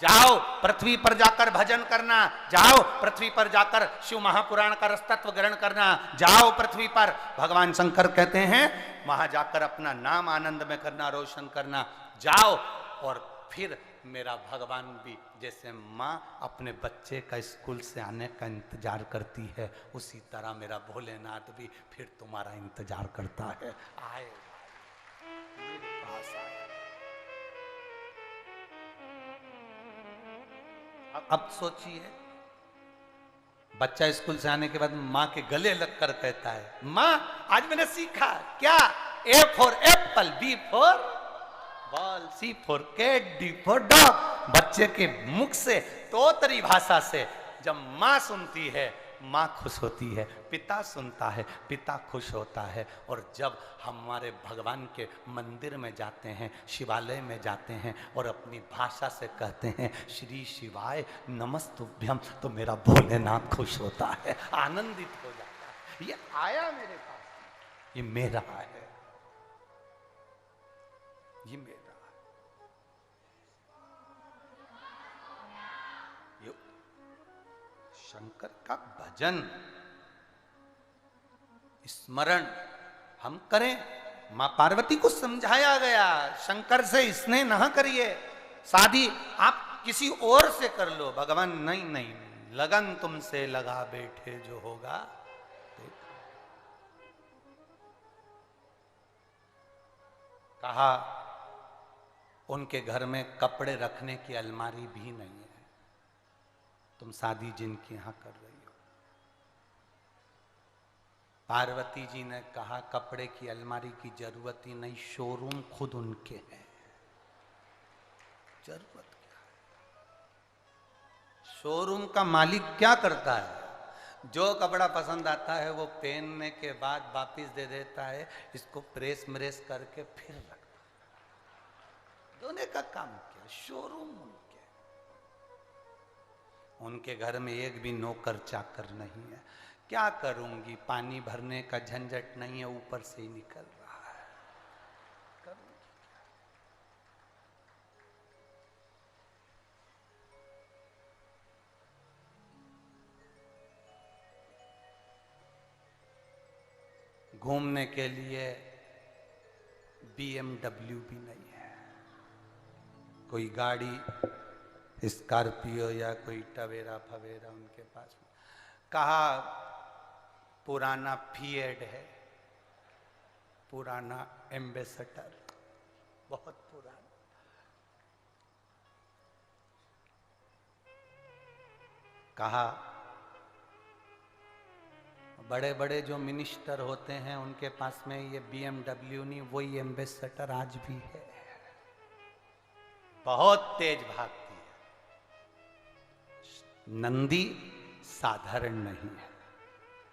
जाओ पृथ्वी पर जाकर भजन करना, जाओ पृथ्वी पर जाकर शिव महापुराण का रसतत्व ग्रहण करना, जाओ पृथ्वी पर, भगवान शंकर कहते हैं, वहां जाकर अपना नाम आनंद में करना, रोशन करना, जाओ। और फिर मेरा भगवान भी जैसे माँ अपने बच्चे का स्कूल से आने का इंतजार करती है, उसी तरह मेरा भोलेनाथ भी फिर तुम्हारा इंतजार करता है। आए मेरे पास आए। अब सोचिए, बच्चा स्कूल से आने के बाद माँ के गले लगकर कहता है, माँ आज मैंने सीखा क्या? A for apple, B for ball, C for cat, D for dog. बच्चे के मुख से, तोतरी भाषा से जब माँ सुनती है, माँ खुश होती है, पिता सुनता है, पिता खुश होता है। और जब हमारे भगवान के मंदिर में जाते हैं, शिवालय में जाते हैं और अपनी भाषा से कहते हैं श्री शिवाय नमस्तुभ्यम, तो मेरा भोलेनाथ खुश होता है, आनंदित हो जाता है। ये आया मेरे पास, ये मेरा है, ये मेरा है। ये शंकर का भजन स्मरण हम करें। मां पार्वती को समझाया गया, शंकर से स्नेह न करिए, शादी आप किसी और से कर लो। भगवान नहीं नहीं लगन तुमसे लगा बैठे जो होगा। कहा उनके घर में कपड़े रखने की अलमारी भी नहीं है, तुम शादी जिनके यहां कर रही हो। पार्वती जी ने कहा कपड़े की अलमारी की जरूरत ही नहीं, शोरूम खुद उनके हैं, जरूरत क्या है। शोरूम का मालिक क्या करता है, जो कपड़ा पसंद आता है वो पहनने के बाद वापस दे देता है, इसको प्रेस म्रेस करके फिर रखता है। दोनों का काम क्या, शोरूम उनके। उनके घर में एक भी नौकर चाकर नहीं है। क्या करूंगी, पानी भरने का झंझट नहीं है, ऊपर से ही निकल रहा है, करूंगी क्या। घूमने के लिए BMW भी नहीं है, कोई गाड़ी स्कॉर्पियो या कोई टवेरा फवेरा उनके पास। कहा पुराना फिएट है, पुराना एम्बेसडर, बहुत पुराना। कहा बड़े बड़े जो मिनिस्टर होते हैं उनके पास में ये BMW नहीं, वही एम्बेसडर आज भी है, बहुत तेज भागती है। नंदी साधारण नहीं है।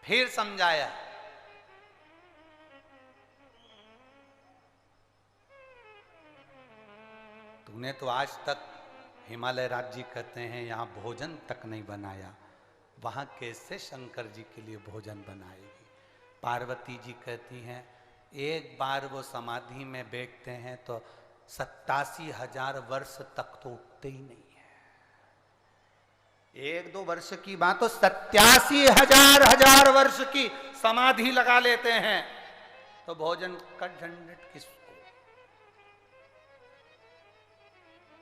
फिर समझाया, तूने तो आज तक हिमालय राज्य कहते हैं यहां भोजन तक नहीं बनाया, वहां कैसे शंकर जी के लिए भोजन बनाएगी। पार्वती जी कहती हैं एक बार वो समाधि में बैठते हैं तो 87,000 वर्ष तक तो उठते ही नहीं है। 1-2 वर्ष की बात तो 87,000 वर्ष की समाधि लगा लेते हैं, तो भोजन का झंझट किसको,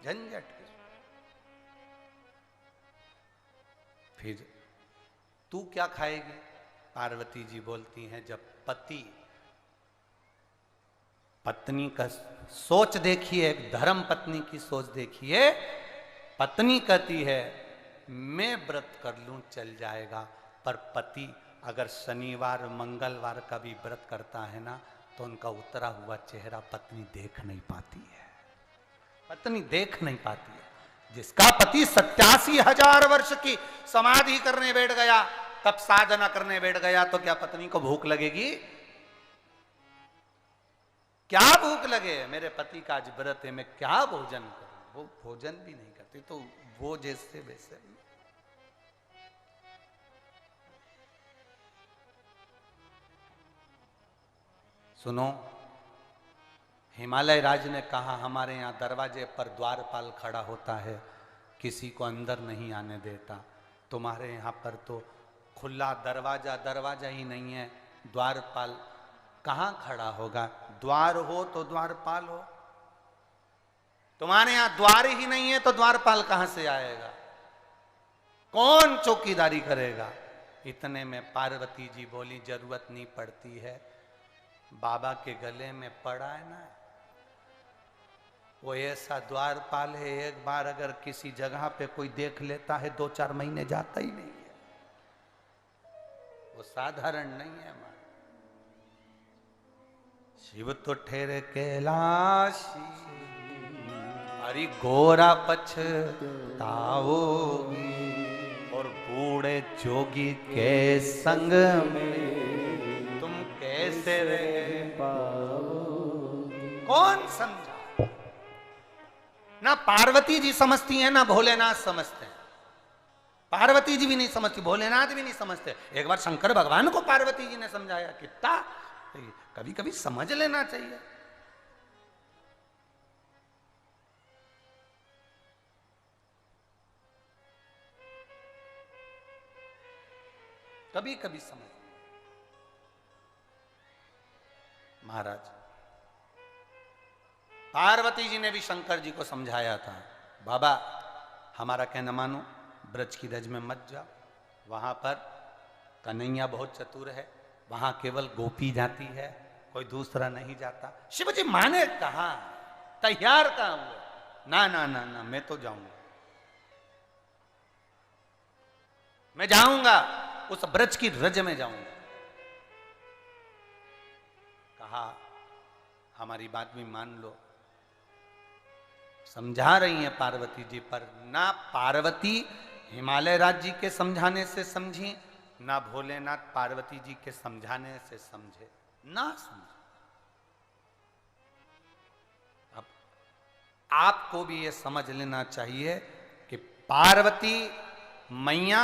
झंझट किसको। फिर तू क्या खाएगी। पार्वती जी बोलती हैं जब पति पत्नी का सोच देखिए, एक धर्म पत्नी की सोच देखिए। पत्नी कहती है मैं व्रत कर लूं चल जाएगा, पर पति अगर शनिवार मंगलवार का भी व्रत करता है ना तो उनका उतरा हुआ चेहरा पत्नी देख नहीं पाती है, पत्नी देख नहीं पाती है। जिसका पति 87,000 वर्ष की समाधि करने बैठ गया, तब साधना करने बैठ गया, तो क्या पत्नी को भूख लगेगी? क्या भूख लगे, मेरे पति का आज व्रत है, मैं क्या भोजन करूं। वो भोजन भी नहीं करती, तो वो जैसे वैसे। सुनो, हिमालय राज ने कहा हमारे यहां दरवाजे पर द्वारपाल खड़ा होता है, किसी को अंदर नहीं आने देता। तुम्हारे यहां पर तो खुला दरवाजा ही नहीं है, द्वारपाल कहां खड़ा होगा। द्वार हो तो द्वारपाल हो, तुम्हारे यहां द्वार ही नहीं है तो द्वारपाल कहां से आएगा, कौन चौकीदारी करेगा। इतने में पार्वती जी बोली जरूरत नहीं पड़ती है, बाबा के गले में पड़ा है ना, वो ऐसा द्वारपाल है, एक बार अगर किसी जगह पे कोई देख लेता है 2-4 महीने जाता ही नहीं है, वो साधारण नहीं है। शिव तो ठहरे कैलाशी, हरि गोरा पछताओगी, और बूढ़े जोगी के संग में तुम कैसे रह पाओगी। कौन समझा। ना पार्वती जी समझती हैं ना भोलेनाथ समझते हैं। पार्वती जी भी नहीं समझती, भोलेनाथ भी नहीं समझते। एक बार शंकर भगवान को पार्वती जी ने समझाया, कितना कभी कभी समझ लेना चाहिए। कभी कभी समझ। महाराज पार्वती जी ने भी शंकर जी को समझाया था, बाबा हमारा कहना मानो, ब्रज की रज में मत जाओ, वहां पर कन्हैया बहुत चतुर है, वहां केवल गोपी जाती है, कोई दूसरा नहीं जाता। शिव जी माने कहां, तैयार कहां हुए, ना ना ना ना मैं तो जाऊंगा, मैं जाऊंगा, उस ब्रज की रज में जाऊंगा। कहा हमारी बात भी मान लो। समझा रही हैं पार्वती जी, पर ना पार्वती हिमालय राज जी के समझाने से समझी, ना भोलेनाथ पार्वती जी के समझाने से समझे, ना समझे। अब आपको भी ये समझ लेना चाहिए कि पार्वती मैया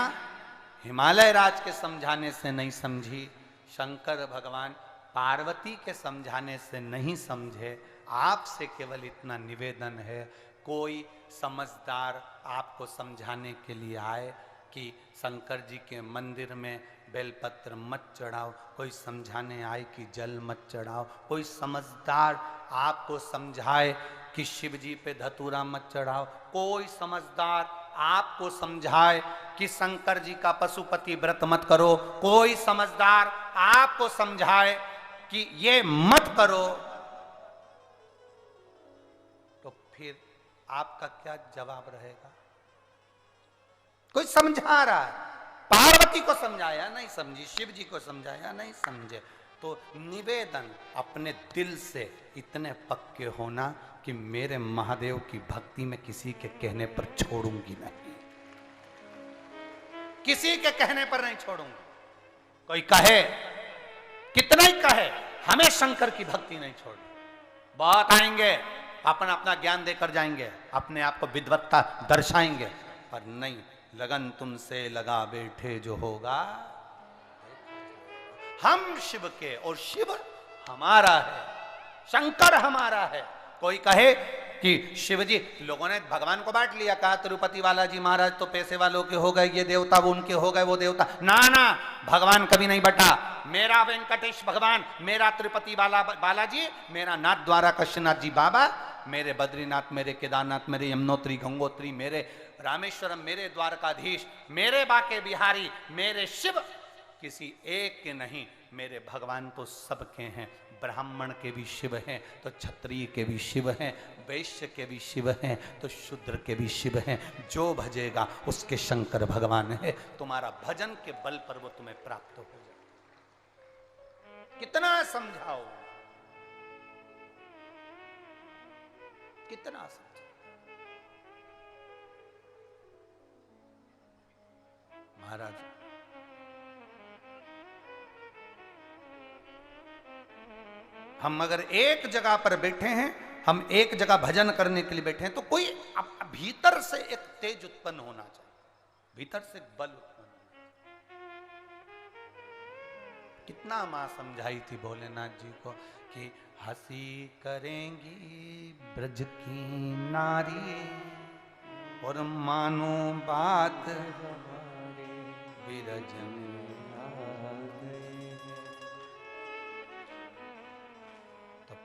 हिमालय राज के समझाने से नहीं समझी, शंकर भगवान पार्वती के समझाने से नहीं समझे। आपसे केवल इतना निवेदन है, कोई समझदार आपको समझाने के लिए आए कि शंकर जी के मंदिर में बेलपत्र मत चढ़ाओ, कोई समझाने आए कि जल मत चढ़ाओ, कोई समझदार आपको समझाए कि शिव जी पे धतूरा मत चढ़ाओ, कोई समझदार आपको समझाए कि शंकर जी का पशुपति व्रत मत करो, कोई समझदार आपको समझाए कि ये मत करो, तो फिर आपका क्या जवाब रहेगा? कोई समझा रहा है, पार्वती को समझाया नहीं समझी, शिव जी को समझाया नहीं समझे, तो निवेदन अपने दिल से इतने पक्के होना कि मेरे महादेव की भक्ति में किसी के कहने पर छोड़ूंगी नहीं, किसी के कहने पर नहीं छोड़ूंगी। कोई कहे, कितना ही कहे, हमें शंकर की भक्ति नहीं छोड़नी। बहुत आएंगे, अपना अपना ज्ञान देकर जाएंगे, अपने आप को विद्वत्ता दर्शाएंगे, पर नहीं, लगन तुमसे लगा बैठे जो होगा। हम शिव के और शिव हमारा है, शंकर हमारा है। कोई कहे कि शिव जी, लोगों ने भगवान को बांट लिया, कहा तिरुपति बालाजी महाराज तो पैसे वालों के हो गए, ये देवता वो उनके हो गए, वो देवता, ना ना, भगवान कभी नहीं बटा। मेरा वेंकटेश भगवान, मेरा तिरुपति बालाजी, मेरा नाथ द्वारा कृष्णनाथ जी बाबा, मेरे बद्रीनाथ, मेरे केदारनाथ, मेरे यमुनोत्री गंगोत्री, मेरे रामेश्वरम, मेरे द्वारकाधीश, मेरे बाके बिहारी, मेरे शिव किसी एक के नहीं, मेरे भगवान तो सबके हैं। ब्राह्मण के भी शिव हैं तो क्षत्रिय के भी शिव हैं, वैश्य के भी शिव हैं तो शूद्र के भी शिव हैं। जो भजेगा उसके शंकर भगवान है। तुम्हारा भजन के बल पर वो तुम्हें प्राप्त हो जाए। कितना समझाओ, कितना समझाओ। महाराज हम अगर एक जगह पर बैठे हैं, हम एक जगह भजन करने के लिए बैठे हैं, तो कोई भीतर से एक तेज उत्पन्न होना चाहिए, भीतर से बल उत्पन्न होना चाहिए। कितना मां समझाई थी भोलेनाथ जी को कि हंसी करेंगी ब्रज की नारी और मानो बात बिरज में।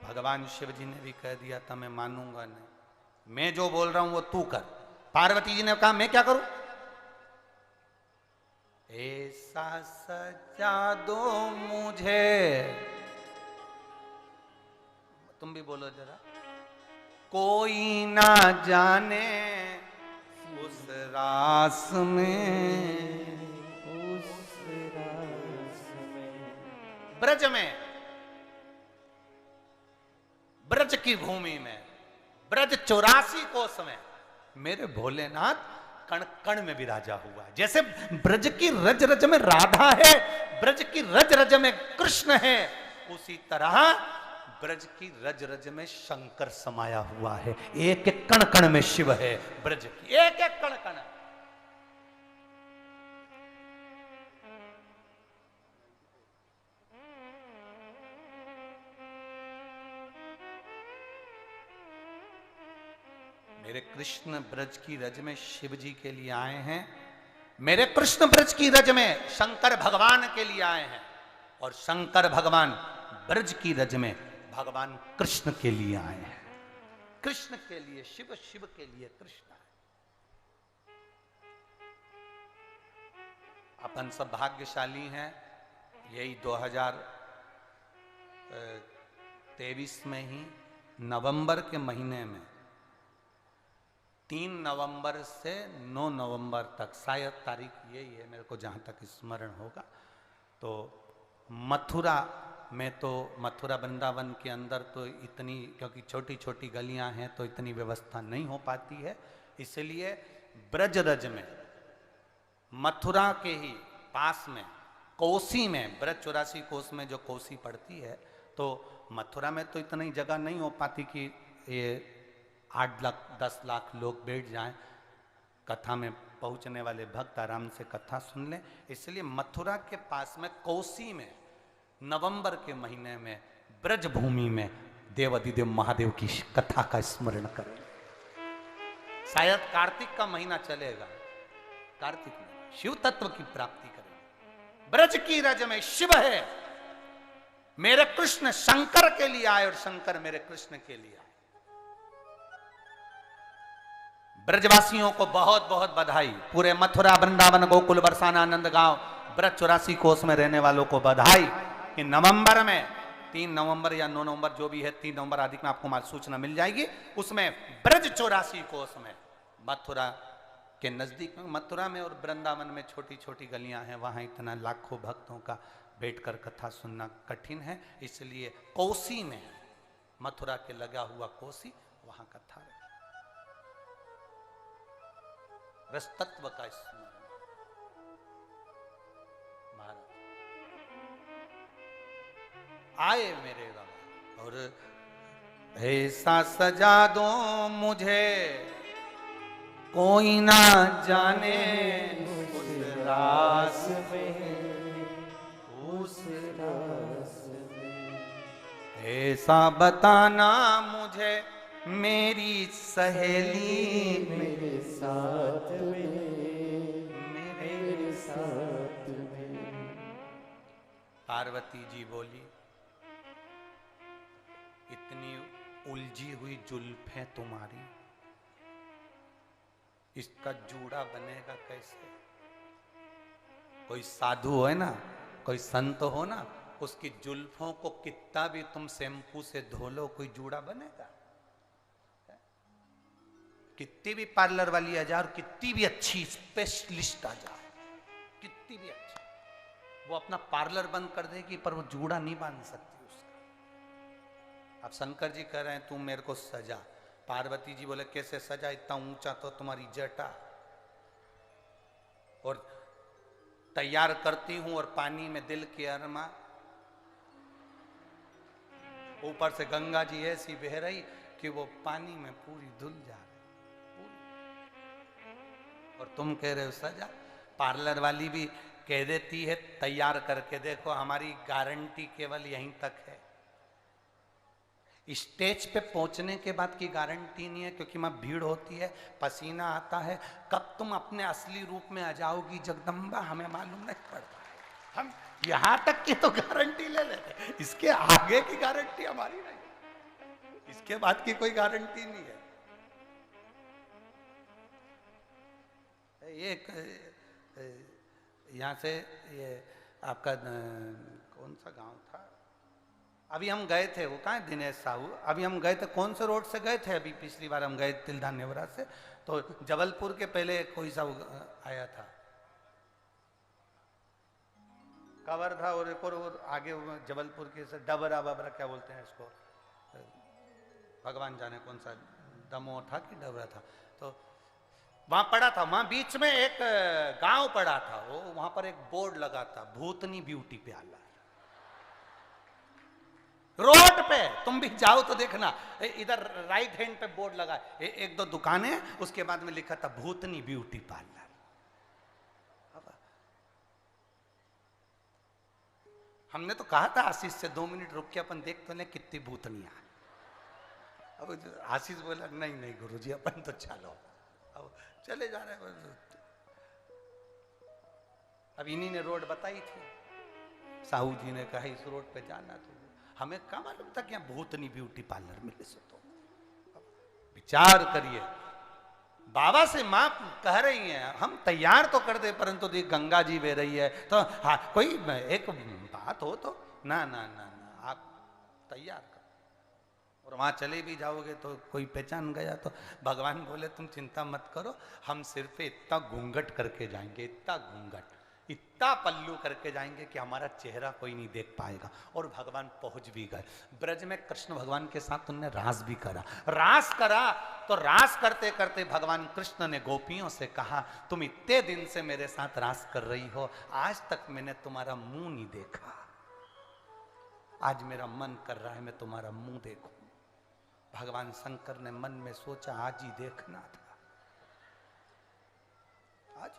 भगवान शिव जी ने भी कह दिया था मैं मानूंगा नहीं, मैं जो बोल रहा हूं वो तू कर। पार्वती जी ने कहा मैं क्या करूं? ऐसा सजा दो मुझे, तुम भी बोलो जरा, कोई ना जाने उस रास में, उस रास में, ब्रज में, ब्रज की भूमि में, ब्रज 84 कोस में मेरे भोलेनाथ कण कण में विराजा हुआ। जैसे ब्रज की रज रज में राधा है, ब्रज की रज रज में कृष्ण है, उसी तरह ब्रज की रज रज में शंकर समाया हुआ है। एक एक कण कण में शिव है, ब्रज की एक एक कण कण। मेरे कृष्ण ब्रज की रज में शिव जी के लिए आए हैं, मेरे कृष्ण ब्रज की रज में शंकर भगवान के लिए आए हैं, और शंकर भगवान ब्रज की रज में भगवान कृष्ण के लिए आए हैं। कृष्ण के लिए शिव, शिव के लिए कृष्ण है। अपन सब भाग्यशाली हैं, यही 2023 में ही नवंबर के महीने में 3 नवंबर से 9 नवंबर तक, शायद तारीख यही है मेरे को जहाँ तक स्मरण होगा, तो मथुरा में, तो मथुरा वृंदावन के अंदर तो इतनी, क्योंकि छोटी छोटी गलियां हैं तो इतनी व्यवस्था नहीं हो पाती है, इसलिए ब्रजरज में, मथुरा के ही पास में कोसी में, ब्रज 84 कोस में जो कोसी पड़ती है, तो मथुरा में तो इतनी जगह नहीं हो पाती कि ये 8 लाख 10 लाख लोग बैठ जाएं, कथा में पहुंचने वाले भक्त आराम से कथा सुन लें। इसलिए मथुरा के पास में कोसी में नवंबर के महीने में ब्रज भूमि में देवाधिदेव महादेव की कथा का स्मरण करें। शायद कार्तिक का महीना चलेगा, कार्तिक में शिव तत्व की प्राप्ति करें। ब्रज की रज में शिव है, मेरे कृष्ण शंकर के लिए आए और शंकर मेरे कृष्ण के लिए आए। ब्रजवासियों को बहुत बहुत बधाई, पूरे मथुरा वृंदावन गोकुल बरसाना आनंद गांव ब्रज 84 कोस में रहने वालों को बधाई कि नवंबर में 3 नवंबर या 9 नवंबर जो भी है, 3 नवंबर आदि में आपको सूचना मिल जाएगी, उसमें ब्रज 84 कोस में मथुरा के नजदीक में, मथुरा में और वृंदावन में छोटी छोटी गलियां हैं, वहां इतना लाखों भक्तों का बैठकर कथा सुनना कठिन है, इसलिए कोसी में, मथुरा के लगा हुआ कोसी, वहां कथा है। रसतत्व का स्मरण महाराज आए मेरे बाबा, और ऐसा सजा दो मुझे कोई ना जाने उस रास में, उस रास में, ऐसा बताना मुझे मेरी सहेली मेरे साथ में, मेरे साथ में। पार्वती जी बोली, इतनी उलझी हुई जुल्फें तुम्हारी, इसका जूड़ा बनेगा कैसे? कोई साधु है ना, कोई संत हो ना, उसकी जुल्फों को कितना भी तुम शैम्पू से धो लो, कोई जूड़ा बनेगा? कितनी भी पार्लर वाली आ जाए और कितनी भी अच्छी स्पेशलिस्ट आ जाए, कितनी भी अच्छी, वो अपना पार्लर बंद कर देगी पर वो जूड़ा नहीं बांध सकती उसका। अब शंकर जी कह रहे हैं तू मेरे को सजा, पार्वती जी बोले कैसे सजा, इतना ऊंचा तो तुम्हारी जटा, और तैयार करती हूं और पानी में दिल की अरमा, ऊपर से गंगा जी ऐसी बह रही कि वो पानी में पूरी धुल जा रही, और तुम कह रहे हो सजा। पार्लर वाली भी कह देती है तैयार करके देखो, हमारी गारंटी केवल यहीं तक है, स्टेज पे पहुंचने के बाद की गारंटी नहीं है, क्योंकि वहां भीड़ होती है, पसीना आता है, कब तुम अपने असली रूप में आ जाओगी जगदम्बा हमें मालूम नहीं पड़ता। हम यहां तक की तो गारंटी ले लेते, इसके आगे की गारंटी हमारी नहीं, इसके बाद की कोई गारंटी नहीं है। ये यहाँ से ये आपका कौन सा गांव था, अभी हम गए थे, वो कहाँ है दिनेश साहू, अभी हम गए थे, कौन से रोड से गए थे, अभी पिछली बार हम गए तिलधान नेवरा से, तो जबलपुर के पहले कोई सा आया था, कवर्धा, और एक और आगे जबलपुर के से डबरा बबरा क्या बोलते हैं इसको, भगवान जाने कौन सा, दमोह था कि डबरा था, तो वहां पड़ा था, वहां बीच में एक गांव पड़ा था, वो वहां पर एक बोर्ड लगा था, भूतनी ब्यूटी पार्लर, रोड पे तुम भी जाओ तो देखना, इधर राइट हैंड पे बोर्ड लगा है, एक दो दुकानें, उसके बाद में लिखा था भूतनी ब्यूटी पार्लर। हमने तो कहा था आशीष से 2 मिनट रुक के अपन देख तो ले कितनी भूतनियां। अब आशीष बोला नहीं नहीं गुरुजी अपन तो चलो, अब चले जा रहे हैं। अब इन्हीं ने रोड बताई थी, साहू जी ने कहा इस रोड पे जाना, तो हमें क्या मालूम था कि यहाँ भूतनी ब्यूटी पार्लर मिले से, तो विचार करिए बाबा से माँ कह रही हैं हम तैयार तो कर दे, परंतु देख गंगा जी बह रही है, तो हाँ कोई एक बात हो तो ना ना ना ना आप तैयार करो। और वहां चले भी जाओगे तो कोई पहचान गया तो भगवान बोले तुम चिंता मत करो, हम सिर पे इतना घूंघट करके जाएंगे, इतना घूंघट, इतना पल्लू करके जाएंगे कि हमारा चेहरा कोई नहीं देख पाएगा। और भगवान पहुंच भी गए ब्रज में। कृष्ण भगवान के साथ उन्होंने रास भी करा। रास करा तो रास करते करते भगवान कृष्ण ने गोपियों से कहा तुम इतने दिन से मेरे साथ रास कर रही हो, आज तक मैंने तुम्हारा मुंह नहीं देखा, आज मेरा मन कर रहा है मैं तुम्हारा मुंह देखूं। भगवान शंकर ने मन में सोचा आज ही देखना था, आज।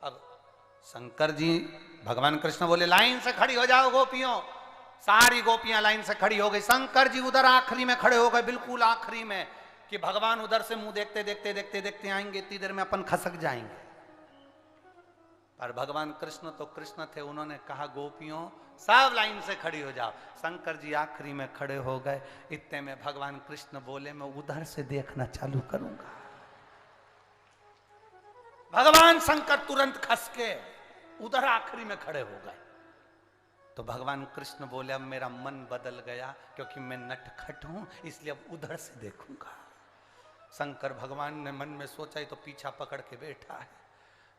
अब शंकर जी, भगवान कृष्ण बोले लाइन से खड़ी हो जाओ गोपियों। सारी गोपियां लाइन से खड़ी हो गई। शंकर जी उधर आखिरी में खड़े हो गए, बिल्कुल आखिरी में, कि भगवान उधर से मुंह देखते देखते देखते देखते आएंगे, इतनी देर में अपन खसक जाएंगे। पर भगवान कृष्ण तो कृष्ण थे, उन्होंने कहा गोपियों सब लाइन से खड़ी हो जाओ। शंकर जी आखिरी में खड़े हो गए। इतने में भगवान कृष्ण बोले मैं उधर से देखना चालू करूंगा। भगवान शंकर तुरंत खस के उधर आखिरी में खड़े हो गए। तो भगवान कृष्ण बोले अब मेरा मन बदल गया, क्योंकि मैं नटखट हूं, इसलिए अब उधर से देखूंगा। शंकर भगवान ने मन में सोचा ही तो पीछा पकड़ के बैठा है।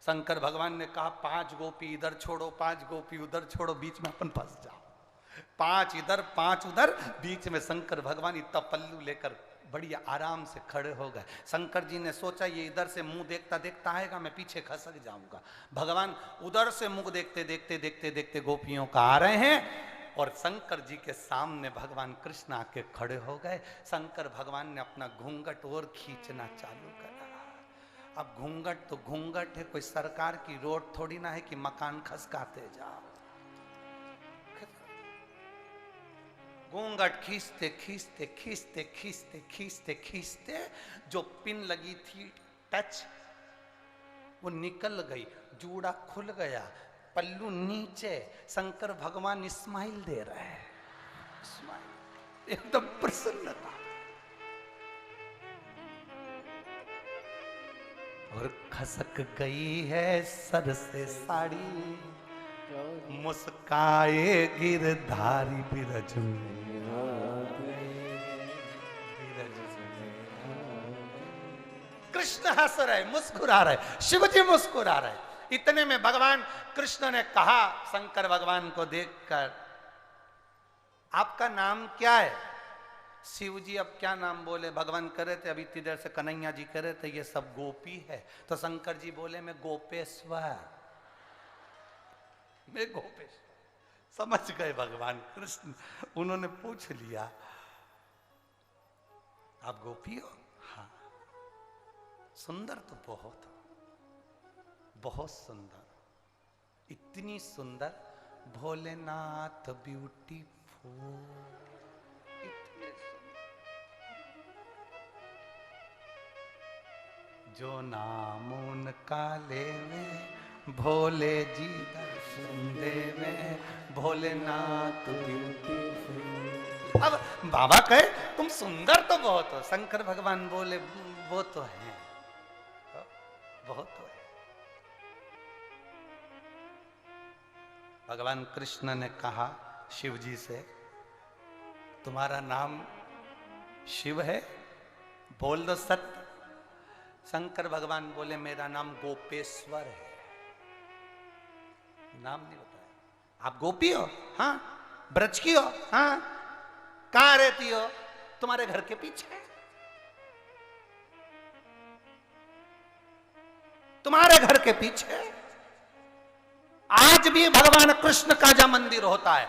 शंकर भगवान ने कहा 5 गोपी इधर छोड़ो, 5 गोपी उधर छोड़ो, बीच में अपन फंस जाओ। 5 इधर 5 उधर, बीच में शंकर भगवान इतना पल्लू लेकर बढ़िया आराम से खड़े हो गए। शंकर जी ने सोचा ये इधर से मुंह देखता देखता आएगा, मैं पीछे खसक जाऊंगा। भगवान उधर से मुंह देखते देखते देखते देखते गोपियों का आ रहे हैं, और शंकर जी के सामने भगवान कृष्ण आके खड़े हो गए। शंकर भगवान ने अपना घूंघट और खींचना चालू करा। अब घूंघट तो घूंघट है, कोई सरकार की रोड थोड़ी ना है कि मकान खसकाते जाओ। घूंघट खींचते खींचते खींचते खींचते खींचते खींचते जो पिन लगी थी टच, वो निकल गई, जूड़ा खुल गया, पल्लू नीचे। शंकर भगवान स्माइल दे रहे हैं, स्माइल, एकदम प्रसन्नता। और खसक गई है सर से साड़ी, मुस्काए गिरधारी बिरज में। कृष्ण हंस रहे, मुस्कुरा रहे, शिव जी मुस्कुरा रहे। इतने में भगवान कृष्ण ने कहा शंकर भगवान को देखकर आपका नाम क्या है? शिव जी अब क्या नाम बोले? भगवान कह रहे थे अभी इतनी देर से कन्हैया जी कह रहे थे ये सब गोपी है, तो शंकर जी बोले मैं गोपेश्वर, मैं गोपेश्वर। समझ गए भगवान कृष्ण। उन्होंने पूछ लिया आप गोपी हो? हाँ। सुंदर तो बहुत हो, बहुत सुंदर, इतनी सुंदर, भोलेनाथ ब्यूटीफुल, इतने सुंदर, जो नाम उनका लेवे भोले जी दर्शन देवे, भोलेनाथ ब्यूटीफुल। अब बाबा कहे तुम सुंदर तो बहुत हो। शंकर भगवान बोले वो तो है, बहुत तो है। भगवान कृष्ण ने कहा शिव जी से तुम्हारा नाम शिव है? बोल दो सत्य। शंकर भगवान बोले मेरा नाम गोपेश्वर है। नाम नहीं बताया। आप गोपी हो? हाँ। ब्रज की हो? हाँ। कहां रहती हो? तुम्हारे घर के पीछे, तुम्हारे घर के पीछे। आज भी भगवान कृष्ण का जहां मंदिर होता है,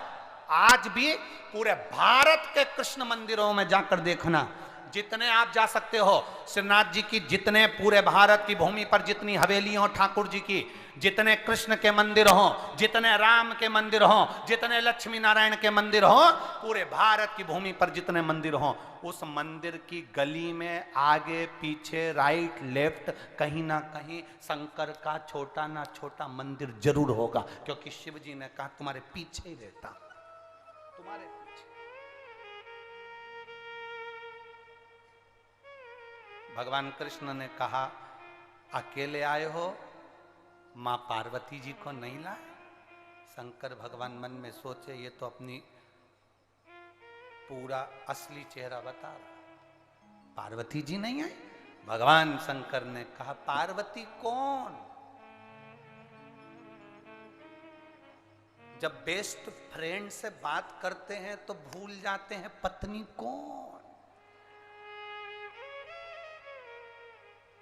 आज भी पूरे भारत के कृष्ण मंदिरों में जाकर देखना, जितने आप जा सकते हो, श्रीनाथ जी की जितने पूरे भारत की भूमि पर जितनी हवेलियां हो ठाकुर जी की, जितने कृष्ण के मंदिर हो, जितने राम के मंदिर हो, जितने लक्ष्मी नारायण के मंदिर हो, पूरे भारत की भूमि पर जितने मंदिर हो, उस मंदिर की गली में आगे पीछे राइट लेफ्ट कहीं ना कहीं शंकर का छोटा ना छोटा मंदिर जरूर होगा, क्योंकि शिव जी ने कहा तुम्हारे पीछे ही रहता, तुम्हारे पीछे। भगवान कृष्ण ने कहा अकेले आए हो, मां पार्वती जी को नहीं लाए? शंकर भगवान मन में सोचे ये तो अपनी पूरा असली चेहरा बता रहा, पार्वती जी नहीं आई। भगवान शंकर ने कहा पार्वती कौन? जब बेस्ट फ्रेंड से बात करते हैं तो भूल जाते हैं पत्नी कौन।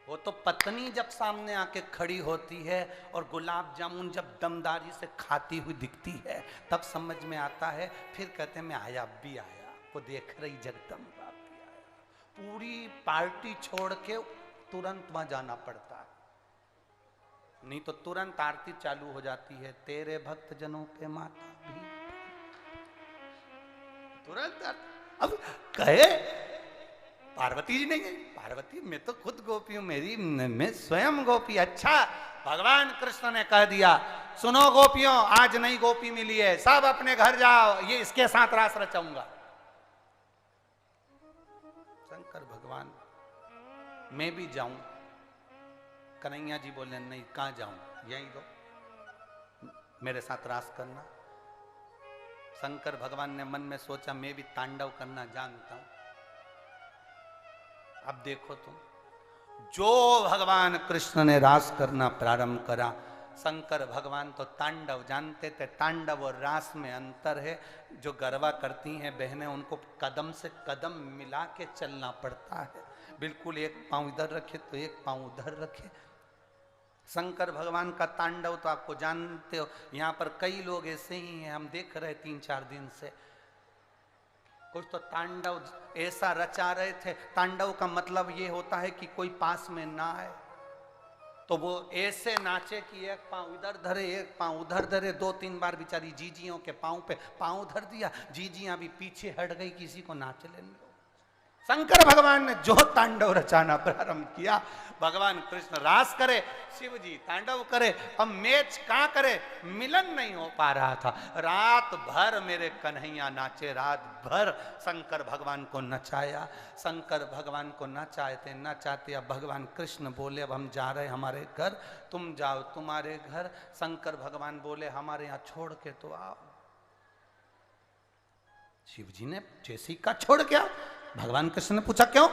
वो तो पत्नी जब सामने आके खड़ी होती है और गुलाब जामुन जब दमदारी से खाती हुई दिखती है तब समझ में आता है। फिर कहते हैं मैं आया, अब भी आया, वो देख रही जगदम्बा भी आया। पूरी पार्टी छोड़ के तुरंत वहां जाना पड़ता है, नहीं तो तुरंत आरती चालू हो जाती है। तेरे भक्त जनों पे माता भी तुरंत। अब कहे पार्वती जी नहीं गई, पार्वती मैं तो खुद गोपी हूं, मेरी मैं स्वयं गोपी। अच्छा, भगवान कृष्ण ने कह दिया सुनो गोपियों, आज नई गोपी मिली है, सब अपने घर जाओ, ये इसके साथ रास रचाऊंगा। शंकर भगवान मैं भी जाऊं? कन्हैया जी बोले नहीं, कहां जाऊं, यहीं दो, मेरे साथ रास करना। शंकर भगवान ने मन में सोचा मैं भी तांडव करना जानता हूं। अब देखो तुम, जो भगवान कृष्ण ने रास करना प्रारंभ करा, शंकर भगवान तो तांडव जानते थे। तांडव और रास में अंतर है। जो गरबा करती हैं बहनें, उनको कदम से कदम मिला के चलना पड़ता है। बिल्कुल एक पांव इधर रखे तो एक पांव उधर रखे। शंकर भगवान का तांडव तो आपको जानते हो, यहाँ पर कई लोग ऐसे ही हैं, हम देख रहे 3-4 दिन से। कुछ तो तांडव ऐसा रचा रहे थे। तांडव का मतलब ये होता है कि कोई पास में ना आए तो वो ऐसे नाचे कि एक पांव इधर धरे एक पांव उधर धरे। 2-3 बार बेचारी जीजियों के पांव पे पांव धर दिया, जीजियां भी पीछे हट गई, किसी को नाच लेने दो। शंकर भगवान ने जो तांडव रचाना प्रारंभ किया, भगवान कृष्ण रास करे, शिव जी तांडव करे। अब मैच कहां करे, मिलन नहीं हो पा रहा था। रात भर मेरे कन्हैया नाचे, रात भर शंकर भगवान को नचाया। शंकर भगवान को नचाते नचाते अब भगवान कृष्ण बोले अब हम जा रहे हमारे घर, तुम जाओ तुम्हारे घर। शंकर भगवान बोले हमारे यहाँ छोड़ के तो आओ। शिव जी ने जैसी का छोड़ के आओ। भगवान कृष्ण ने पूछा क्यों?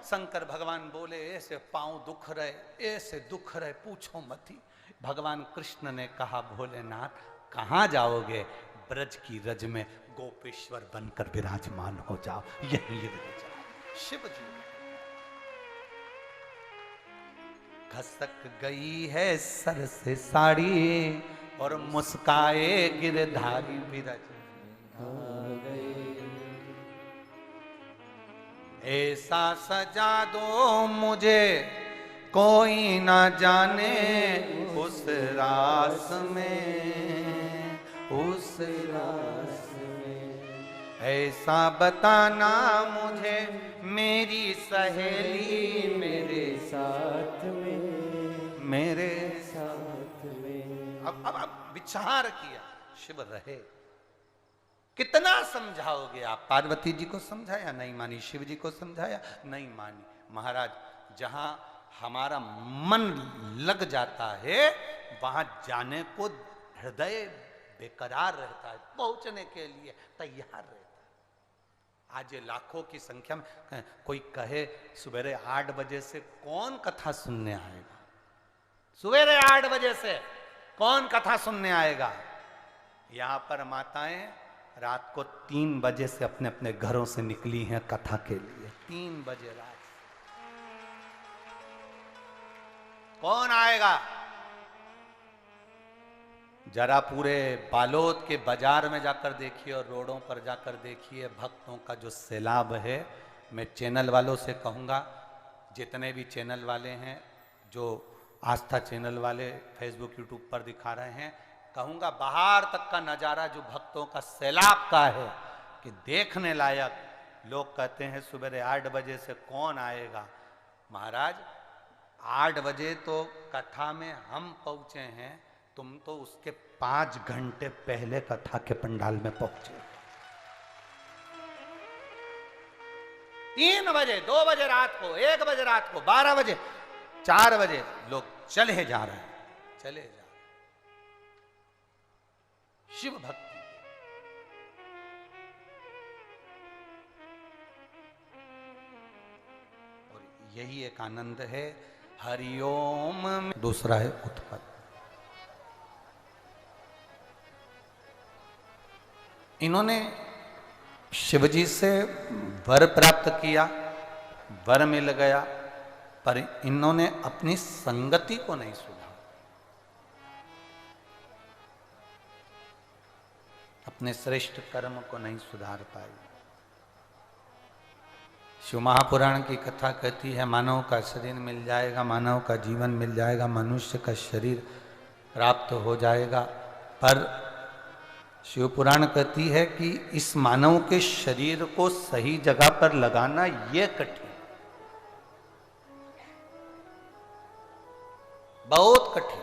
शंकर भगवान बोले ऐसे पांव दुख रहे, ऐसे दुख रहे, पूछो मत ही। भगवान कृष्ण ने कहा भोलेनाथ कहां जाओगे? ब्रज की रज में गोपेश्वर बनकर विराजमान हो जाओ, यहीं रह जाओ। शिव जी खसक गई है सर से साड़ी और मुस्काए गिरधारी विरज ऐसा सजा दो मुझे कोई ना जाने उस रास में, उस रास में। ऐसा बताना मुझे मेरी सहेली मेरे साथ में, मेरे साथ में। अब विचार किया, शिव रहे। कितना समझाओगे आप? पार्वती जी को समझाया नहीं मानी, शिव जी को समझाया नहीं मानी। महाराज जहां हमारा मन लग जाता है वहां जाने को हृदय बेकरार रहता है, पहुंचने के लिए तैयार रहता है। आज ये लाखों की संख्या में कोई कहे सवेरे 8 बजे से कौन कथा सुनने आएगा? सवेरे 8 बजे से कौन कथा सुनने आएगा? यहां पर माताएं रात को 3 बजे से अपने अपने घरों से निकली हैं कथा के लिए। 3 बजे रात कौन आएगा? जरा पूरे बालोद के बाजार में जाकर देखिए और रोडों पर जाकर देखिए भक्तों का जो सैलाब है। मैं चैनल वालों से कहूँगा, जितने भी चैनल वाले हैं, जो आस्था चैनल वाले फेसबुक यूट्यूब पर दिखा रहे हैं, कहूँगा बाहर तक का नज़ारा जो भक्तों का सैलाब का है कि देखने लायक। लोग कहते हैं सवेरे 8 बजे से कौन आएगा? महाराज 8 बजे तो कथा में हम पहुँचे हैं, तुम तो उसके 5 घंटे पहले कथा के पंडाल में पहुँचे। 3 बजे, 2 बजे रात को, 1 बजे रात को, 12 बजे 4 बजे लोग चले जा रहे हैं, चले जा रहे हैं। शिव भक्ति, और यही एक आनंद है। हरिओम में दूसरा है उत्पत्ति। इन्होंने शिवजी से वर प्राप्त किया, वर मिल गया, पर इन्होंने अपनी संगति को नहीं सुधारा, अपने श्रेष्ठ कर्म को नहीं सुधार पाए। शिव महापुराण की कथा कहती है, मानव का शरीर मिल जाएगा, मानव का जीवन मिल जाएगा, मनुष्य का शरीर प्राप्त हो जाएगा, पर शिव पुराण कहती है कि इस मानव के शरीर को सही जगह पर लगाना यह कठिन, बहुत कठिन।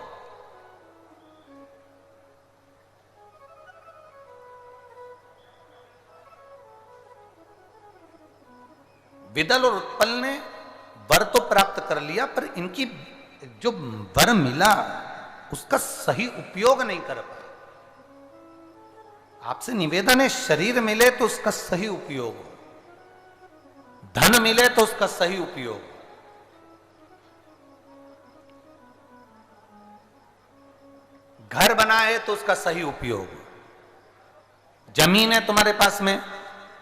विदल और उत्पल ने वर तो प्राप्त कर लिया, पर इनकी जो वर मिला उसका सही उपयोग नहीं कर पाए। आपसे निवेदन है, शरीर मिले तो उसका सही उपयोग हो, धन मिले तो उसका सही उपयोग, घर बना है तो उसका सही उपयोग, जमीन है तुम्हारे पास में,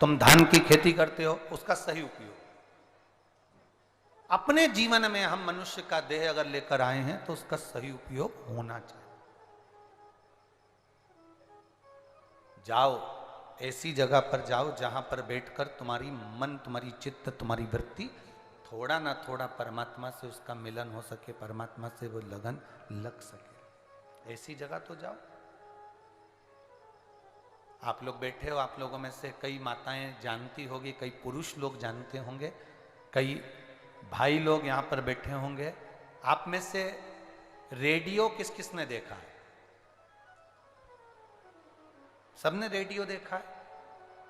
तुम धान की खेती करते हो, उसका सही उपयोग। अपने जीवन में हम मनुष्य का देह अगर लेकर आए हैं तो उसका सही उपयोग होना चाहिए। जाओ, ऐसी जगह पर जाओ जहां पर बैठकर तुम्हारी मन, तुम्हारी चित्त, तुम्हारी वृत्ति थोड़ा ना थोड़ा परमात्मा से उसका मिलन हो सके, परमात्मा से वो लगन लग सके। ऐसी जगह तो जाओ। आप लोग बैठे हो, आप लोगों में से कई माताएं जानती होगी, कई पुरुष लोग जानते होंगे, कई भाई लोग यहां पर बैठे होंगे। आप में से रेडियो किस किस ने देखा है? सबने रेडियो देखा है?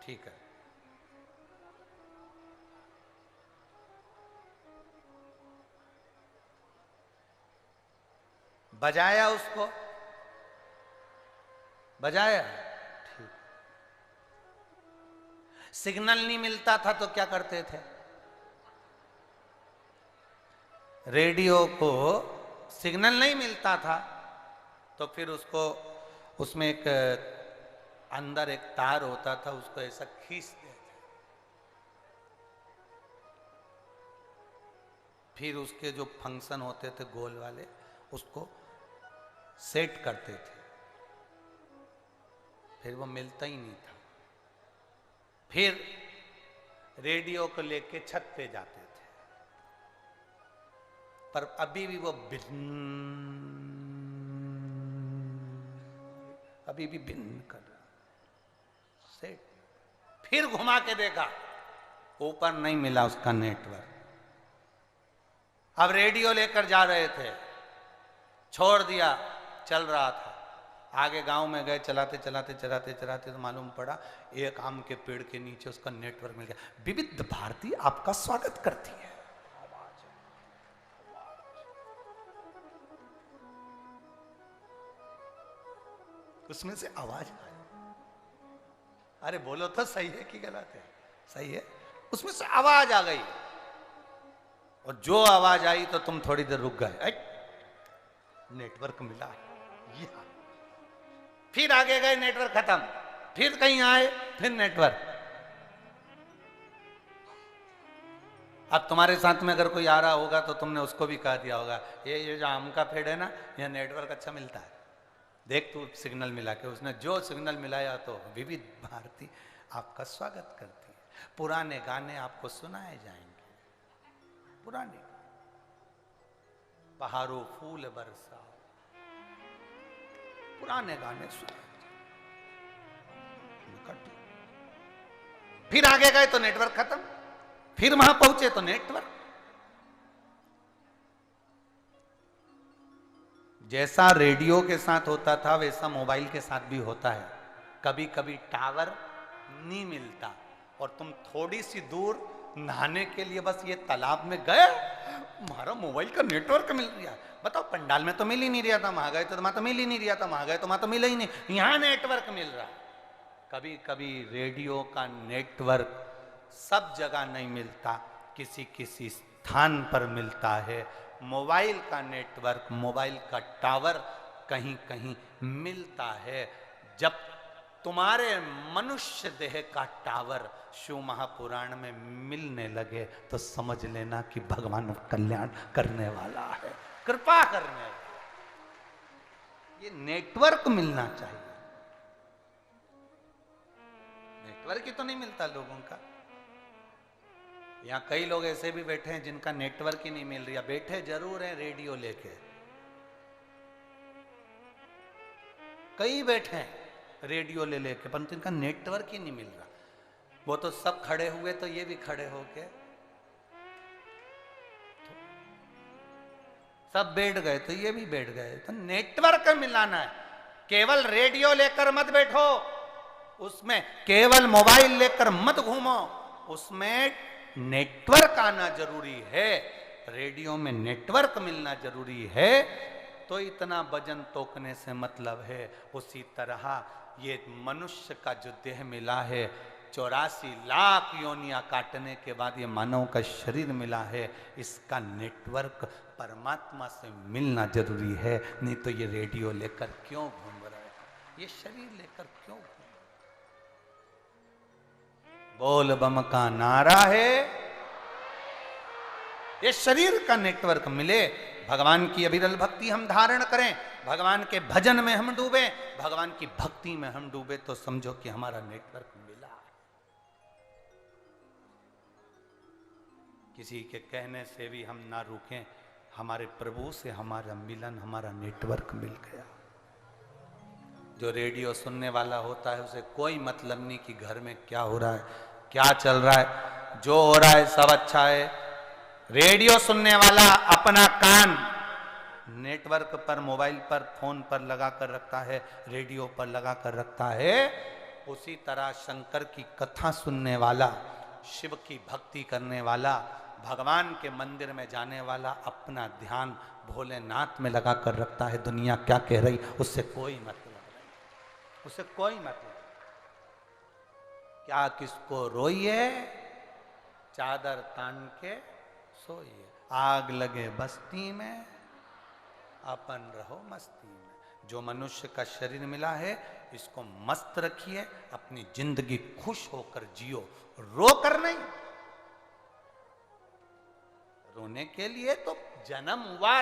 ठीक है। बजाया उसको? बजाया? ठीक। सिग्नल नहीं मिलता था तो क्या करते थे? रेडियो को सिग्नल नहीं मिलता था तो फिर उसको, उसमें एक अंदर एक तार होता था, उसको ऐसा खींचते थे, फिर उसके जो फंक्शन होते थे गोल वाले, उसको सेट करते थे, फिर वो मिलता ही नहीं था। फिर रेडियो को लेके छत पे जाते थे, पर अभी भी वो अभी भी भिन्न कर रहा। सेट। फिर घुमा के देखा, ऊपर नहीं मिला उसका नेटवर्क। अब रेडियो लेकर जा रहे थे, छोड़ दिया, चल रहा था, आगे गांव में गए, चलाते चलाते चलाते चलाते तो मालूम पड़ा एक आम के पेड़ के नीचे उसका नेटवर्क मिल गया। विविध भारती आपका स्वागत करती है। उसमें से आवाज आई। अरे बोलो तो, सही है कि गलत है? सही है। उसमें से आवाज आ गई, और जो आवाज आई तो तुम थोड़ी देर रुक गए, नेटवर्क मिला। फिर आगे गए, नेटवर्क खत्म, फिर कहीं आए, फिर नेटवर्क। अब तुम्हारे साथ में अगर कोई आ रहा होगा तो तुमने उसको भी कह दिया होगा, ये जो आम का पेड़ है ना, यह नेटवर्क अच्छा मिलता है, देख तू सिग्नल मिला के। उसने जो सिग्नल मिलाया तो विविध भारती आपका स्वागत करती है। पुराने गाने आपको सुनाए जाएंगे, पुराने बहारों फूल बरसा, पुराने गाने सुनाए। फिर आगे गए तो नेटवर्क खत्म, फिर वहां पहुंचे तो नेटवर्क। जैसा रेडियो के साथ होता था वैसा मोबाइल के साथ भी होता है। कभी कभी टावर नहीं मिलता और तुम थोड़ी सी दूर नहाने के लिए बस ये तालाब में गए, हमारा मोबाइल का नेटवर्क मिल रहा है। बताओ, पंडाल में तो मिल ही नहीं रहा था, वहां गए तो वहां तो मिल ही नहीं रहा था, वहां गए तो वहां तो मिला ही नहीं, यहां नेटवर्क मिल रहा है। कभी कभी रेडियो का नेटवर्क सब जगह नहीं मिलता, किसी किसी स्थान पर मिलता है। मोबाइल का नेटवर्क, मोबाइल का टावर कहीं कहीं मिलता है। जब तुम्हारे मनुष्य देह का टावर शिव महापुराण में मिलने लगे तो समझ लेना कि भगवान कल्याण करने वाला है, कृपा करने वाला। ये नेटवर्क मिलना चाहिए। नेटवर्क ही तो नहीं मिलता लोगों का। यहां कई लोग ऐसे भी बैठे हैं जिनका नेटवर्क ही नहीं मिल रहा, बैठे जरूर हैं रेडियो लेके, कई बैठे हैं रेडियो ले लेके, परंतु इनका नेटवर्क ही नहीं मिल रहा। वो तो सब खड़े हुए तो ये भी खड़े होके, सब बैठ गए तो ये भी बैठ गए। तो नेटवर्क मिलाना है। केवल रेडियो लेकर मत बैठो, उसमें केवल मोबाइल लेकर मत घूमो, उसमें नेटवर्क आना जरूरी है। रेडियो में नेटवर्क मिलना जरूरी है। तो इतना वजन तोकने से मतलब है। उसी तरह ये मनुष्य का जो देह मिला है, 84 लाख योनियां काटने के बाद ये मानव का शरीर मिला है, इसका नेटवर्क परमात्मा से मिलना जरूरी है। नहीं तो ये रेडियो लेकर क्यों घूम रहे हैं, ये शरीर लेकर क्यों घूम। बोल बम का नारा है, ये शरीर का नेटवर्क मिले। भगवान की अविरल भक्ति हम धारण करें, भगवान के भजन में हम डूबे, भगवान की भक्ति में हम डूबे, तो समझो कि हमारा नेटवर्क मिला। किसी के कहने से भी हम ना रुकें, हमारे प्रभु से हमारा मिलन, हमारा नेटवर्क मिल गया। जो रेडियो सुनने वाला होता है उसे कोई मतलब नहीं कि घर में क्या हो रहा है, क्या चल रहा है, जो हो रहा है सब अच्छा है। रेडियो सुनने वाला अपना कान नेटवर्क पर, मोबाइल पर, फोन पर लगा कर रखता है, रेडियो पर लगा कर रखता है। उसी तरह शंकर की कथा सुनने वाला, शिव की भक्ति करने वाला, भगवान के मंदिर में जाने वाला अपना ध्यान भोलेनाथ में लगा कर रखता है। दुनिया क्या कह रही उससे कोई मतलब नहीं, उससे कोई मतलब। क्या किसको रोइए, चादर तान के सोइए, आग लगे बस्ती में, अपन रहो मस्ती में। जो मनुष्य का शरीर मिला है, इसको मस्त रखिए, अपनी जिंदगी खुश होकर जियो, रो कर नहीं। रोने के लिए तो जन्म हुआ।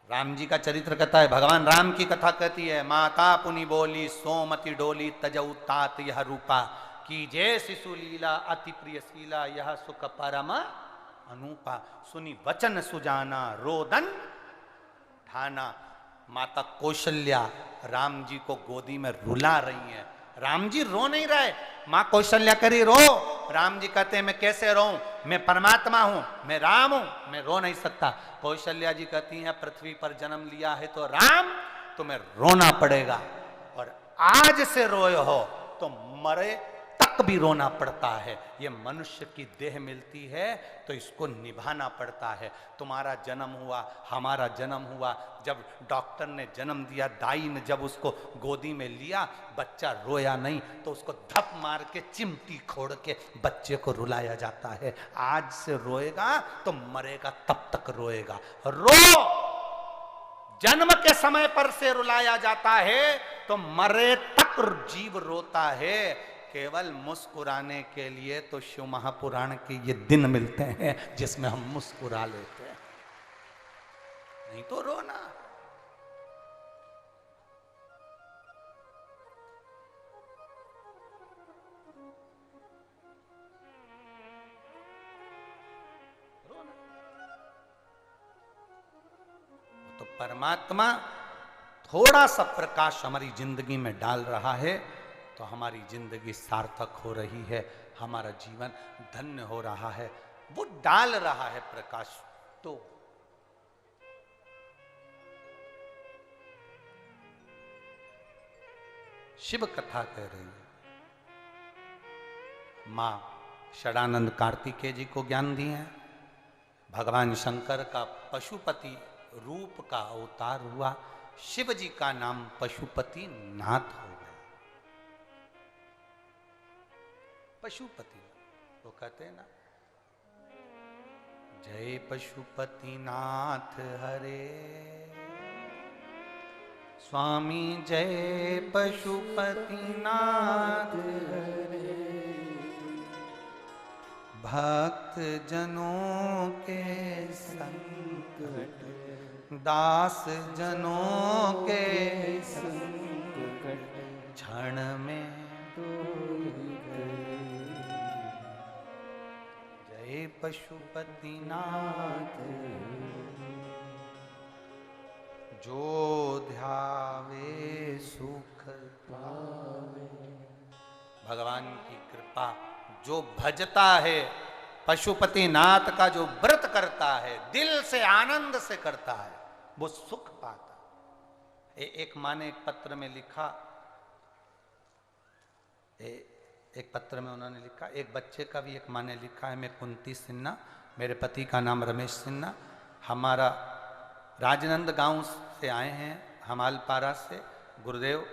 राम जी का चरित्र कहता है, भगवान राम की कथा कहती है, माता पुनि बोली सोमति डोली तजऊ तात यह रूपा, की जय शिशु लीला अति प्रिय शीला, यह सुख परमा अनूपा, सुनी वचन सुजाना रोदन ठाना। माता कौशल्या राम जी को गोदी में रुला रही हैं। राम जी रो नहीं रहे, मां कौशल्या करी रो। राम जी कहते हैं मैं कैसे रो, मैं परमात्मा हूं, मैं राम हूं, मैं रो नहीं सकता। कौशल्या जी कहती हैं पृथ्वी पर जन्म लिया है तो राम तुम्हें रोना पड़ेगा, और आज से रोए हो तो मरे तक भी रोना पड़ता है। ये मनुष्य की देह मिलती है तो इसको निभाना पड़ता है। तुम्हारा जन्म हुआ, हमारा जन्म हुआ, जब डॉक्टर ने जन्म दिया, दाई ने जब उसको गोदी में लिया, बच्चा रोया नहीं तो उसको धप मार के चिमटी खोड़ के बच्चे को रुलाया जाता है। आज से रोएगा तो मरेगा तब तक रोएगा। रो, जन्म के समय पर से रुलाया जाता है तो मरे तक जीव रोता है। केवल मुस्कुराने के लिए तो शिव महापुराण के ये दिन मिलते हैं जिसमें हम मुस्कुरा लेते हैं, नहीं तो रोना। तो परमात्मा थोड़ा सा प्रकाश हमारी जिंदगी में डाल रहा है तो हमारी जिंदगी सार्थक हो रही है, हमारा जीवन धन्य हो रहा है। वो डाल रहा है प्रकाश। तो शिव कथा कह रही है, मां षडानंद कार्तिकेय जी को ज्ञान दिए हैं। भगवान शंकर का पशुपति रूप का अवतार हुआ, शिव जी का नाम पशुपति नाथ हो गया। पशुपति वो कहते हैं ना, जय पशुपति नाथ हरे स्वामी, जय पशुपति नाथ हरे, भक्त जनों के संकट, दास जनों के संकट, क्षण में दूर गए। जय पशुपति नाथ, जो ध्यावे सुख पावे। भगवान की कृपा, जो भजता है पशुपति नाथ का, जो व्रत करता है, दिल से आनंद से करता है, वो सुख पाता। एक माँ ने एक पत्र में लिखा, एक पत्र में उन्होंने लिखा, एक बच्चे का भी एक माँ ने लिखा है, मैं कुंती सिन्हा, मेरे पति का नाम रमेश सिन्हा, हमारा राजनंद गांव से आए हैं, हमालपारा से। गुरुदेव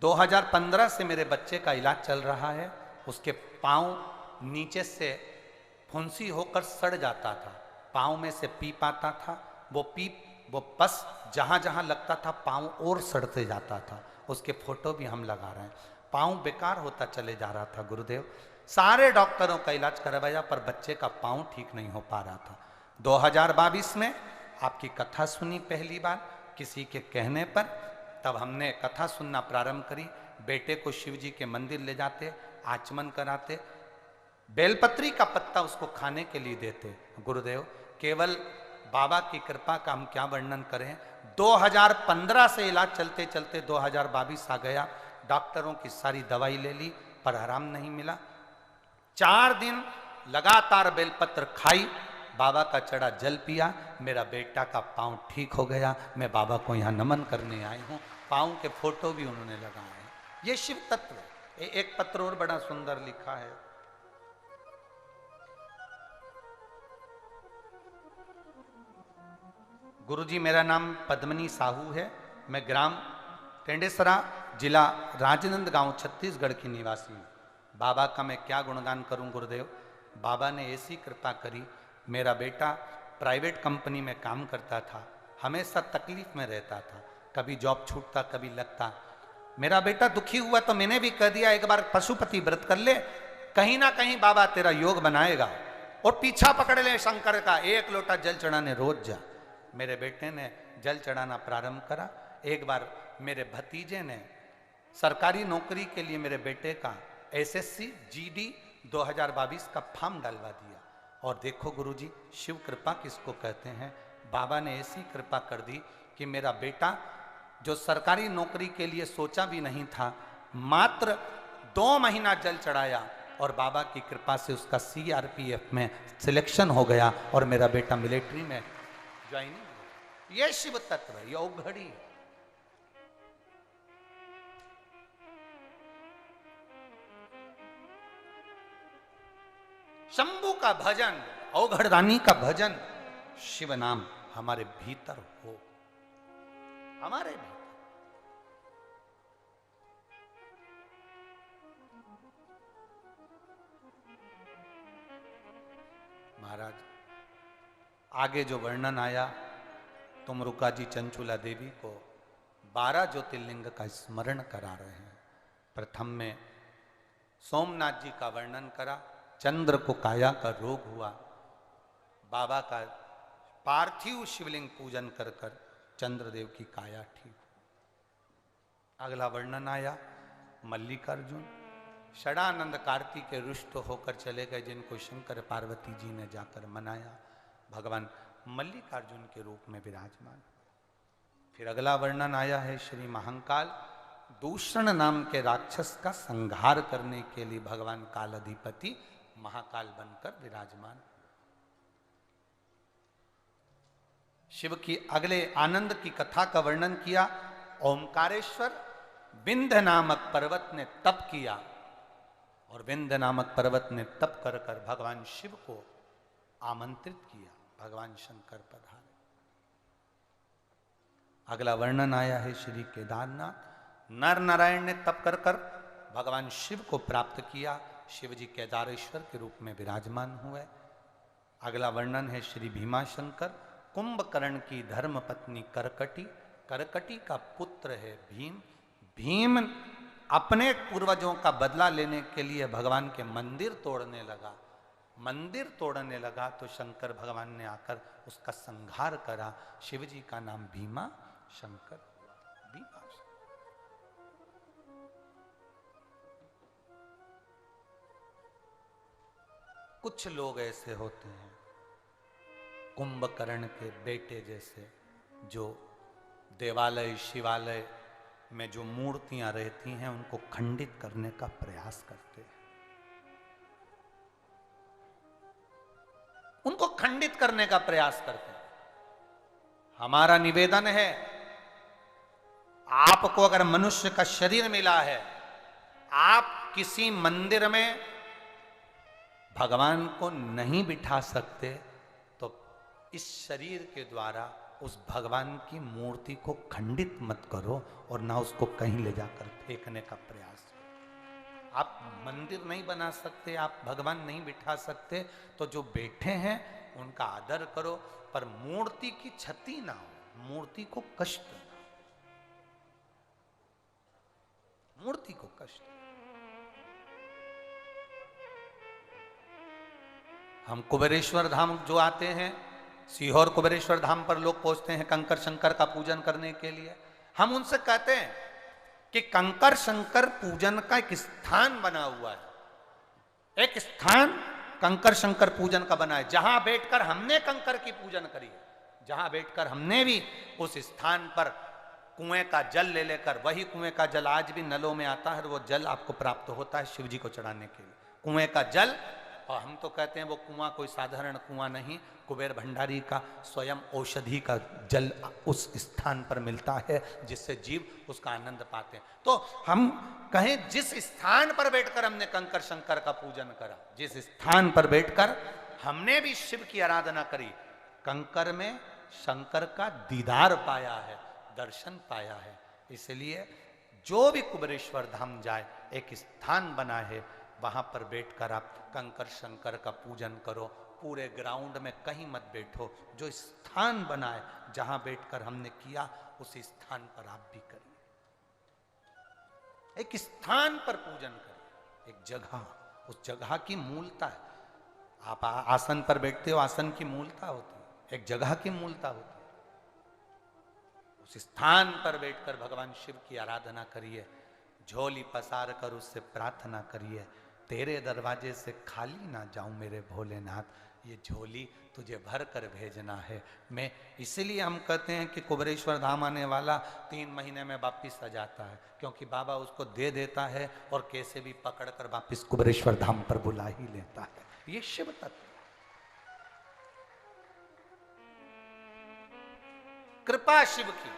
2015 से मेरे बच्चे का इलाज चल रहा है, उसके पाँव नीचे से फुंसी होकर सड़ जाता था, पाँव में से पीप आता था, वो पस जहाँ जहाँ लगता था पाँव और सड़ते जाता था। उसके फोटो भी हम लगा रहे हैं। पाँव बेकार होता चले जा रहा था गुरुदेव, सारे डॉक्टरों का इलाज करवाया पर बच्चे का पाँव ठीक नहीं हो पा रहा था। 2022 में आपकी कथा सुनी पहली बार किसी के कहने पर, तब हमने कथा सुनना प्रारंभ करी। बेटे को शिव जी के मंदिर ले जाते, आचमन कराते, बेलपत्री का पत्ता उसको खाने के लिए देते। गुरुदेव केवल बाबा की कृपा का हम क्या वर्णन करें। 2015 से इलाज चलते चलते 2022 आ गया, डॉक्टरों की सारी दवाई ले ली पर आराम नहीं मिला। 4 दिन लगातार बेलपत्र खाई, बाबा का चढ़ा जल पिया, मेरा बेटा का पाँव ठीक हो गया। मैं बाबा को यहाँ नमन करने आई हूँ, पाँव के फोटो भी उन्होंने लगाए हैं। ये शिव तत्व है। एक पत्र और बड़ा सुंदर लिखा है, गुरुजी मेरा नाम पद्मनी साहू है, मैं ग्राम टेंडेसरा जिला राजनंद गांव छत्तीसगढ़ की निवासी हूँ। बाबा का मैं क्या गुणगान करूं गुरुदेव, बाबा ने ऐसी कृपा करी। मेरा बेटा प्राइवेट कंपनी में काम करता था, हमेशा तकलीफ में रहता था, कभी जॉब छूटता कभी लगता। मेरा बेटा दुखी हुआ तो मैंने भी कह दिया एक बार पशुपति व्रत कर ले, कहीं ना कहीं बाबा तेरा योग बनाएगा, और पीछा पकड़ ले शंकर का, 1 लोटा जल चढ़ाने रोज जा। मेरे बेटे ने जल चढ़ाना प्रारंभ करा। एक बार मेरे भतीजे ने सरकारी नौकरी के लिए मेरे बेटे का एसएससी जीडी 2022 का फॉर्म डलवा दिया। और देखो गुरुजी, शिव कृपा किसको कहते हैं। बाबा ने ऐसी कृपा कर दी कि मेरा बेटा जो सरकारी नौकरी के लिए सोचा भी नहीं था, मात्र 2 महीना जल चढ़ाया और बाबा की कृपा से उसका सीआरपीएफ में सिलेक्शन हो गया और मेरा बेटा मिलिट्री में ज्वाइनिंग। ये शिव तत्व है, ये औघड़ी है। शंभू का भजन, औघड़दानी का भजन, शिव नाम हमारे भीतर हो, हमारे भीतर। महाराज आगे जो वर्णन आया, तुमरुका जी चंचुला देवी को 12 ज्योतिर्लिंग का स्मरण करा रहे हैं। प्रथम में सोमनाथ जी का वर्णन करा, चंद्र को काया का रोग हुआ, बाबा का पार्थिव शिवलिंग पूजन कर कर चंद्रदेव की काया ठीक। अगला वर्णन आया मल्लिकार्जुन, षडानंद कार्तिक के रुष्ट होकर चले गए, जिनको शंकर पार्वती जी ने जाकर मनाया, भगवान मल्लिकार्जुन के रूप में विराजमान। फिर अगला वर्णन आया है श्री महाकाल, दूषण नाम के राक्षस का संहार करने के लिए भगवान काल अधिपति महाकाल बनकर विराजमान। शिव की अगले आनंद की कथा का वर्णन किया। ओमकारेश्वर विंध्य नामक पर्वत ने तप किया और विंध्य नामक पर्वत ने तप कर कर भगवान शिव को आमंत्रित किया, भगवान शंकर पधारे। अगला वर्णन आया है श्री केदारनाथ। नर नारायण ने तप कर कर भगवान शिव को प्राप्त किया, शिव जी केदारेश्वर के रूप में विराजमान हुए। अगला वर्णन है श्री भीमाशंकर। कुंभकर्ण की धर्म पत्नी करकटी, करकटी का पुत्र है भीम। भीम अपने पूर्वजों का बदला लेने के लिए भगवान के मंदिर तोड़ने लगा। मंदिर तोड़ने लगा तो शंकर भगवान ने आकर उसका संहार करा। शिव जी का नाम भीमा शंकर हुआ। भीमा कुछ लोग ऐसे होते हैं कुंभकर्ण के बेटे जैसे, जो देवालय शिवालय में जो मूर्तियां रहती हैं उनको खंडित करने का प्रयास करते हैं, उनको खंडित करने का प्रयास करते हैं। हमारा निवेदन है, आपको अगर मनुष्य का शरीर मिला है, आप किसी मंदिर में भगवान को नहीं बिठा सकते, तो इस शरीर के द्वारा उस भगवान की मूर्ति को खंडित मत करो और ना उसको कहीं ले जाकर फेंकने का प्रयास करो। आप मंदिर नहीं बना सकते, आप भगवान नहीं बिठा सकते, तो जो बैठे हैं उनका आदर करो, पर मूर्ति की क्षति ना हो, मूर्ति को कष्ट ना हो, मूर्ति को कष्ट। हम कुबेरेश्वर धाम जो आते हैं, सीहोर कुबेरेश्वर धाम पर लोग पहुंचते हैं कंकर शंकर का पूजन करने के लिए। हम उनसे कहते हैं कि कंकर शंकर पूजन का एक स्थान बना हुआ है, एक स्थान कंकर शंकर पूजन का बना है, जहां बैठकर हमने कंकर की पूजन करी है, जहां बैठकर हमने भी उस स्थान पर कुएं का जल ले लेकर, वही कुएं का जल आज भी नलों में आता है, वो जल आपको प्राप्त होता है शिव जी को चढ़ाने के लिए, कुएं का जल। और हम तो कहते हैं वो कुआं कोई साधारण कुआं नहीं, कुबेर भंडारी का स्वयं औषधि का जल उस स्थान पर मिलता है, जिससे जीव उसका आनंद पाते हैं। तो हम कहें जिस स्थान पर बैठकर हमने कंकर शंकर का पूजन करा, जिस स्थान पर बैठकर हमने भी शिव की आराधना करी, कंकर में शंकर का दीदार पाया है, दर्शन पाया है। इसलिए जो भी कुबेरेश्वर धाम जाए, एक स्थान बना है, वहां पर बैठकर आप कंकर शंकर का पूजन करो। पूरे ग्राउंड में कहीं मत बैठो, जो स्थान बना है जहां बैठकर हमने किया, उस स्थान पर आप भी करिए। एक स्थान पर पूजन करिए, एक जगह, उस जगह की मूलता है। आप आसन पर बैठते हो, आसन की मूलता होती है, एक जगह की मूलता होती है। उस स्थान पर बैठकर भगवान शिव की आराधना करिए, झोली पसार कर उससे प्रार्थना करिए, तेरे दरवाजे से खाली ना जाऊं मेरे भोलेनाथ, ये झोली तुझे भर कर भेजना है। मैं इसीलिए हम कहते हैं कि कुबेरेश्वर धाम आने वाला 3 महीने में वापिस आ जाता है, क्योंकि बाबा उसको दे देता है और कैसे भी पकड़ कर वापिस कुबेरेश्वर धाम पर बुला ही लेता है। ये शिव तत्व, कृपा शिव की,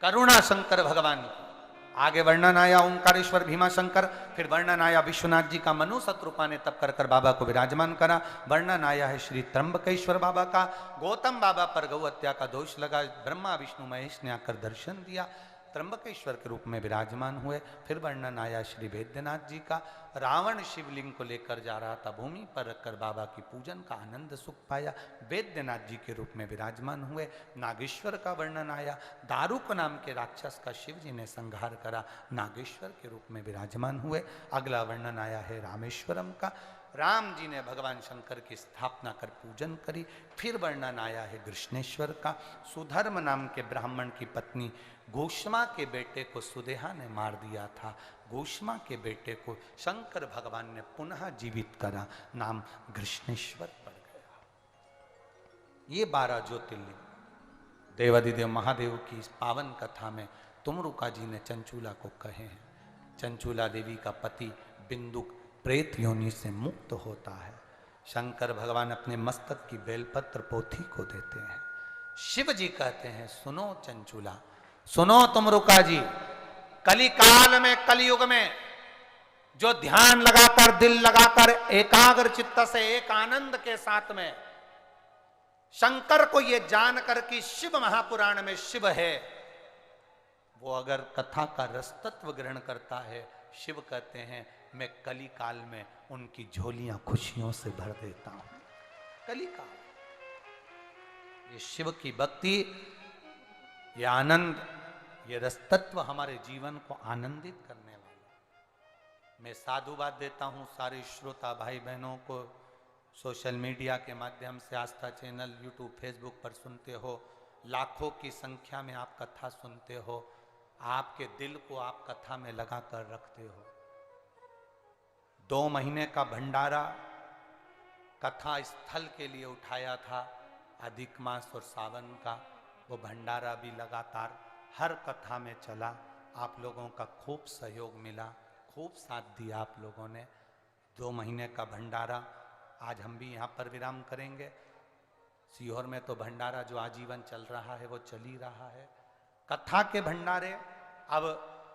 करुणा शंकर भगवान की। आगे वर्णन आया ओंकारेश्वर भीमाशंकर, फिर वर्णन आया विश्वनाथ जी का मनु शत्रुपा ने तप कर कर बाबा को विराजमान करा। वर्णन आया है श्री त्र्यंबकेश्वर बाबा का, गौतम बाबा पर गौ हत्या का दोष लगा, ब्रह्मा विष्णु महेश ने आकर दर्शन दिया, त्र्यंबकेश्वर के रूप में विराजमान हुए। फिर वर्णन आया श्री वैद्यनाथ जी का, रावण शिवलिंग को लेकर जा रहा था, भूमि पर रखकर बाबा की पूजन का आनंद सुख पाया, वैद्यनाथ जी के रूप में विराजमान हुए। नागेश्वर का वर्णन आया, दारुक नाम के राक्षस का शिव जी ने संहार करा, नागेश्वर के रूप में विराजमान हुए। अगला वर्णन आया है रामेश्वरम का, राम जी ने भगवान शंकर की स्थापना कर पूजन करी। फिर वर्णन आया है कृष्णेश्वर का, सुधर्म नाम के ब्राह्मण की पत्नी घोषमा के बेटे को सुदेहा ने मार दिया था, घोषमा के बेटे को शंकर भगवान ने पुनः जीवित करा, नाम कृष्णेश्वर पड़ गया। ये 12 ज्योतिर्लिंग देवादिदेव महादेव की इस पावन कथा में तुमरुका जी ने चंचूला को कहे हैं। चंचूला देवी का पति बिंदुक प्रेत योनि से मुक्त होता है, शंकर भगवान अपने मस्तक की बेलपत्र पोथी को देते हैं। शिव जी कहते हैं, सुनो चंचूला, सुनो तुमरुका जी, कलिकाल में, कलयुग में जो ध्यान लगाकर, दिल लगाकर, एकाग्र चित्त से, एक आनंद के साथ में शंकर को यह जानकर कि शिव महापुराण में शिव है, वो अगर कथा का रसतत्व ग्रहण करता है, शिव कहते हैं मैं कली काल में उनकी झोलियां खुशियों से भर देता हूं। कली काल, ये शिव की भक्ति, ये आनंद, ये रसतत्व हमारे जीवन को आनंदित करने वाला। मैं साधुवाद देता हूं सारे श्रोता भाई बहनों को, सोशल मीडिया के माध्यम से, आस्था चैनल, यूट्यूब, फेसबुक पर सुनते हो, लाखों की संख्या में आप कथा सुनते हो, आपके दिल को आप कथा में लगा कर रखते हो। 2 महीने का भंडारा कथा स्थल के लिए उठाया था, अधिक मास और सावन का, वो भंडारा भी लगातार हर कथा में चला। आप लोगों का खूब सहयोग मिला, खूब साथ दिया आप लोगों ने। 2 महीने का भंडारा, आज हम भी यहाँ पर विराम करेंगे। सीहोर में तो भंडारा जो आजीवन चल रहा है वो चल ही रहा है। कथा के भंडारे अब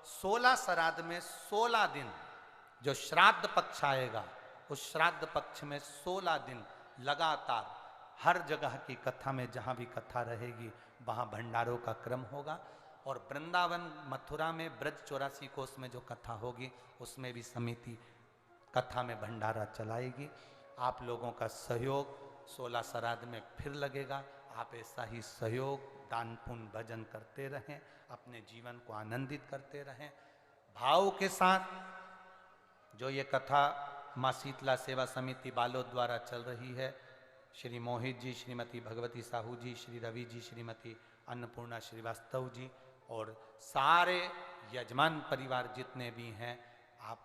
16 श्राद्ध में 16 दिन, जो श्राद्ध पक्ष आएगा उस श्राद्ध पक्ष में 16 दिन लगातार हर जगह की कथा में, जहाँ भी कथा रहेगी वहाँ भंडारों का क्रम होगा। और वृंदावन मथुरा में ब्रज 84 कोस में जो कथा होगी उसमें भी समिति कथा में भंडारा चलाएगी। आप लोगों का सहयोग 16 श्राद्ध में फिर लगेगा। आप ऐसा ही सहयोग, दान पुण्य, भजन करते रहें, अपने जीवन को आनंदित करते रहें भाव के साथ। जो ये कथा माँ शीतला सेवा समिति बालोद द्वारा चल रही है, श्री मोहित जी, श्रीमती भगवती साहू जी, श्री रवि जी, श्रीमती अन्नपूर्णा श्रीवास्तव जी और सारे यजमान परिवार जितने भी हैं, आप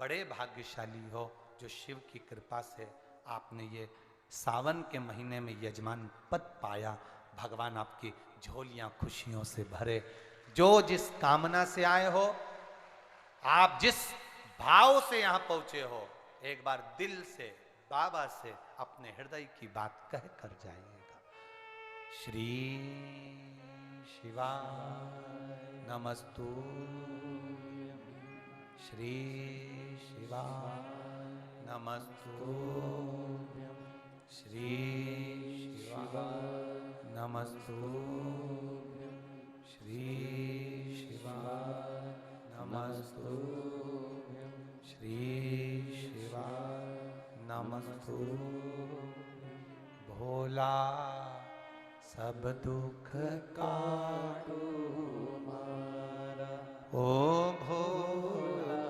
बड़े भाग्यशाली हो जो शिव की कृपा से आपने ये सावन के महीने में यजमान पद पाया। भगवान आपकी झोलियां खुशियों से भरे। जो जिस कामना से आए हो, आप जिस भाव से यहां पहुंचे हो, एक बार दिल से बाबा से अपने हृदय की बात कह कर जाइएगा। श्री शिवाय नमस्तु, श्री शिवाय नमस्तु, श्री शिवाय नमस्तु, श्री शिवाय नमस्तु, श्री शिवाय नमस्तु। भोला सब दुख काटो मारा, ओ भोला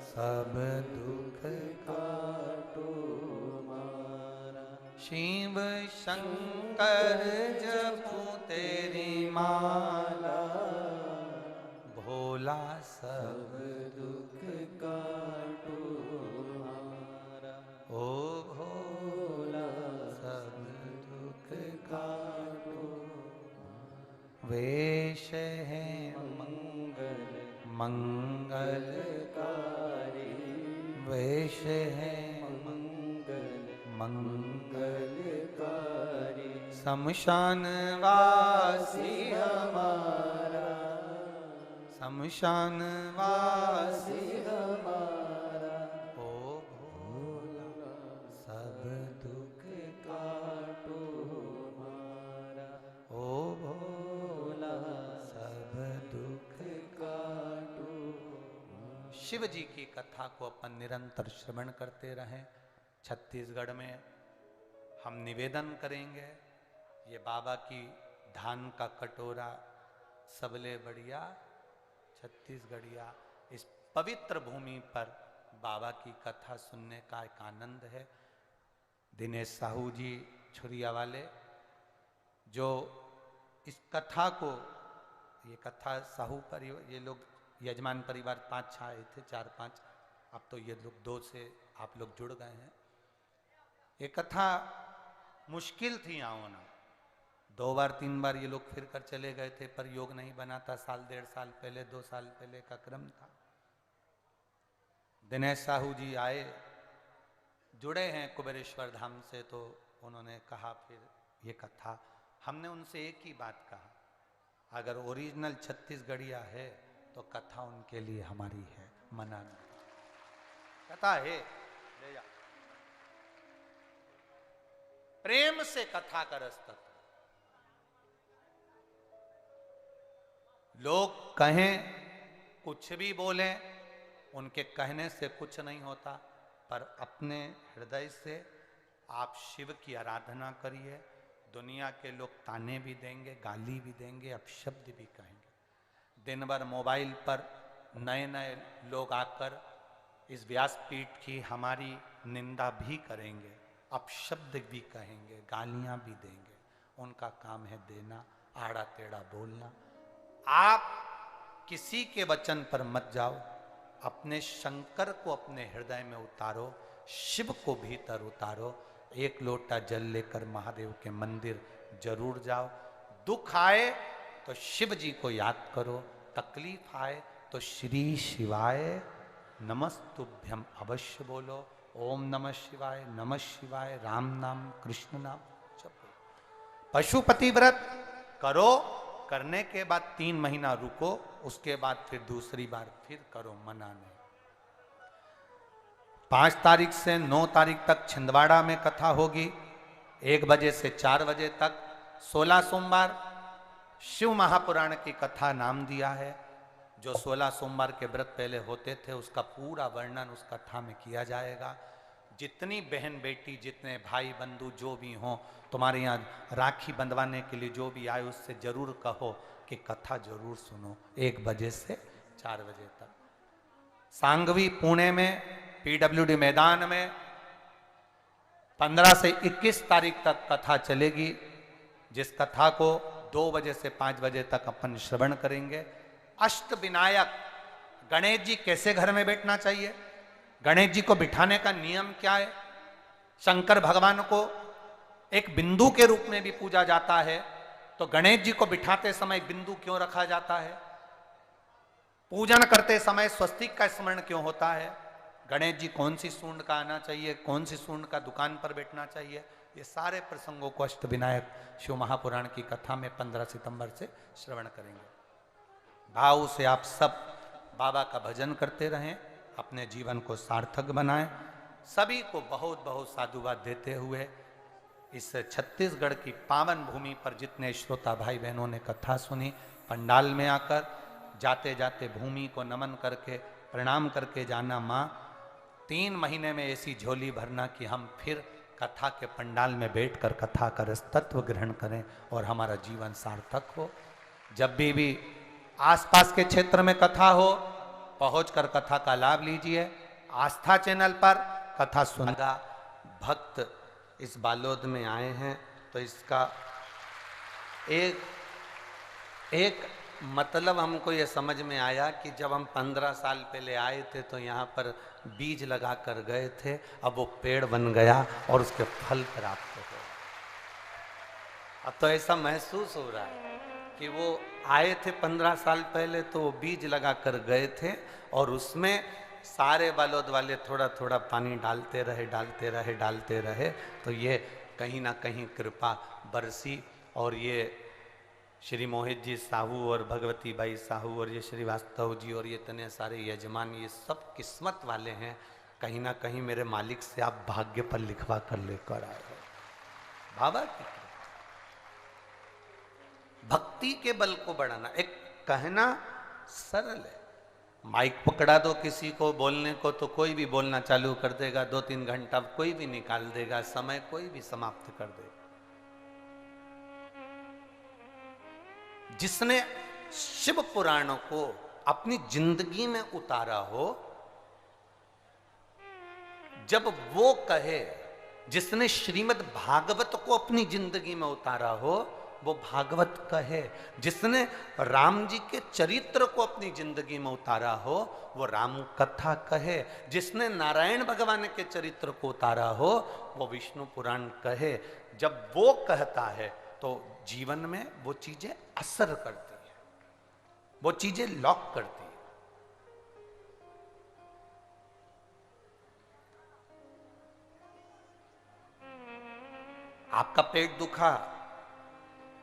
सब दुख काटो मारा। शिव शंकर जपू तेरी माला, भोला सब दुख काटो मारा, ओ भोला सब दुख काटो। वेश है मंगल मंगलकारी, वेश है मंगल मंगलकारी। शमशान वासी हमारा, शमशान वासी हमारा, ओ भोला सब दुख काटो मारा, ओ भोला सब दुख काटो। शिव जी की कथा को अपन निरंतर श्रवण करते रहें। छत्तीसगढ़ में हम निवेदन करेंगे, ये बाबा की धान का कटोरा सबले बढ़िया छत्तीसगढ़िया। इस पवित्र भूमि पर बाबा की कथा सुनने का एक आनंद है। दिनेश साहू जी छुरिया वाले, जो इस कथा को, ये कथा साहू परिवार, ये लोग यजमान परिवार 5-6 आए थे, 4-5, अब तो ये लोग 2 से आप लोग जुड़ गए हैं। ये कथा मुश्किल थी आना, 2 बार 3 बार ये लोग फिर कर चले गए थे, पर योग नहीं बना था। 1-1.5 साल पहले, 2 साल पहले का क्रम था। दिनेश साहू जी आए, जुड़े हैं कुबेरेश्वर धाम से, तो उन्होंने कहा फिर ये कथा, हमने उनसे एक ही बात कहा, अगर ओरिजिनल छत्तीसगढ़िया है तो कथा उनके लिए हमारी है, मना नहीं। कथा है, ले जा। प्रेम से कथा का रस। लोग कहें कुछ भी बोलें, उनके कहने से कुछ नहीं होता, पर अपने हृदय से आप शिव की आराधना करिए। दुनिया के लोग ताने भी देंगे, गाली भी देंगे, अपशब्द भी कहेंगे। दिन भर मोबाइल पर नए नए लोग आकर इस व्यासपीठ की हमारी निंदा भी करेंगे, अपशब्द भी कहेंगे, गालियां भी देंगे। उनका काम है देना, आड़ा टेढ़ा बोलना। आप किसी के वचन पर मत जाओ, अपने शंकर को अपने हृदय में उतारो, शिव को भीतर उतारो। एक लोटा जल लेकर महादेव के मंदिर जरूर जाओ। दुख आए तो शिव जी को याद करो, तकलीफ आए तो श्री शिवाय नमस्तुभ्यम अवश्य बोलो। ओम नमः शिवाय, नमः शिवाय, राम नाम कृष्ण नाम जपो। पशुपति व्रत करो, करने के बाद 3 महीना रुको, उसके बाद फिर दूसरी बार फिर करो, मना नहीं। 5 तारीख से 9 तारीख तक छिंदवाड़ा में कथा होगी, 1 बजे से 4 बजे तक। 16 सोमवार शिव महापुराण की कथा नाम दिया है। जो 16 सोमवार के व्रत पहले होते थे उसका पूरा वर्णन उस कथा में किया जाएगा। जितनी बहन बेटी, जितने भाई बंधु जो भी हों, तुम्हारे यहाँ राखी बंधवाने के लिए जो भी आए उससे जरूर कहो कि कथा जरूर सुनो, 1 बजे से 4 बजे तक। सांगवी पुणे में PWD मैदान में 15 से 21 तारीख तक कथा चलेगी, जिस कथा को 2 बजे से 5 बजे तक अपन श्रवण करेंगे। अष्ट विनायक गणेश जी कैसे घर में बैठना चाहिए, गणेश जी को बिठाने का नियम क्या है, शंकर भगवान को एक बिंदु के रूप में भी पूजा जाता है, तो गणेश जी को बिठाते समय बिंदु क्यों रखा जाता है, पूजन करते समय स्वस्तिक का स्मरण क्यों होता है, गणेश जी कौन सी सूंड का आना चाहिए, कौन सी सूंड का दुकान पर बैठना चाहिए, ये सारे प्रसंगों को अष्टविनायक शिव महापुराण की कथा में 15 सितंबर से श्रवण करेंगे। भाव से आप सब बाबा का भजन करते रहें, अपने जीवन को सार्थक बनाएं। सभी को बहुत बहुत साधुवाद देते हुए इस छत्तीसगढ़ की पावन भूमि पर जितने श्रोता भाई बहनों ने कथा सुनी, पंडाल में आकर जाते जाते भूमि को नमन करके प्रणाम करके जाना। माँ 3 महीने में ऐसी झोली भरना कि हम फिर कथा के पंडाल में बैठकर कथा का रस तत्व ग्रहण करें और हमारा जीवन सार्थक हो। जब भी आसपास के क्षेत्र में कथा हो, पहुंचकर कथा का लाभ लीजिए। आस्था चैनल पर कथा सुनेगा। भक्त इस बालोद में आए हैं तो इसका एक मतलब हमको ये समझ में आया कि जब हम 15 साल पहले आए थे तो यहाँ पर बीज लगा कर गए थे, अब वो पेड़ बन गया और उसके फल प्राप्त हो गए। अब तो ऐसा महसूस हो रहा है कि वो आए थे 15 साल पहले तो वो बीज लगा कर गए थे और उसमें सारे बालोद वाले थोड़ा थोड़ा पानी डालते रहे तो ये कहीं ना कहीं कृपा बरसी। और ये श्री मोहित जी साहू और भगवती बाई साहू और ये श्रीवास्तव जी और ये इतने सारे यजमान, ये सब किस्मत वाले हैं। कहीं ना कहीं मेरे मालिक से आप भाग्य पर लिखवा कर लेकर आए हो। बाबा की भक्ति के बल को बढ़ाना, एक कहना सरल है, माइक पकड़ा दो किसी को बोलने को तो कोई भी बोलना चालू कर देगा, 2-3 घंटा कोई भी निकाल देगा, समय कोई भी समाप्त कर देगा। जिसने शिव पुराणों को अपनी जिंदगी में उतारा हो, जब वो कहे, जिसने श्रीमद् भागवत को अपनी जिंदगी में उतारा हो वो भागवत कहे, जिसने राम जी के चरित्र को अपनी जिंदगी में उतारा हो वो राम कथा कहे, जिसने नारायण भगवान के चरित्र को उतारा हो वो विष्णु पुराण कहे। जब वो कहता है तो जीवन में वो चीजें असर करती है, वो चीजें लॉक करती है। आपका पेट दुखा,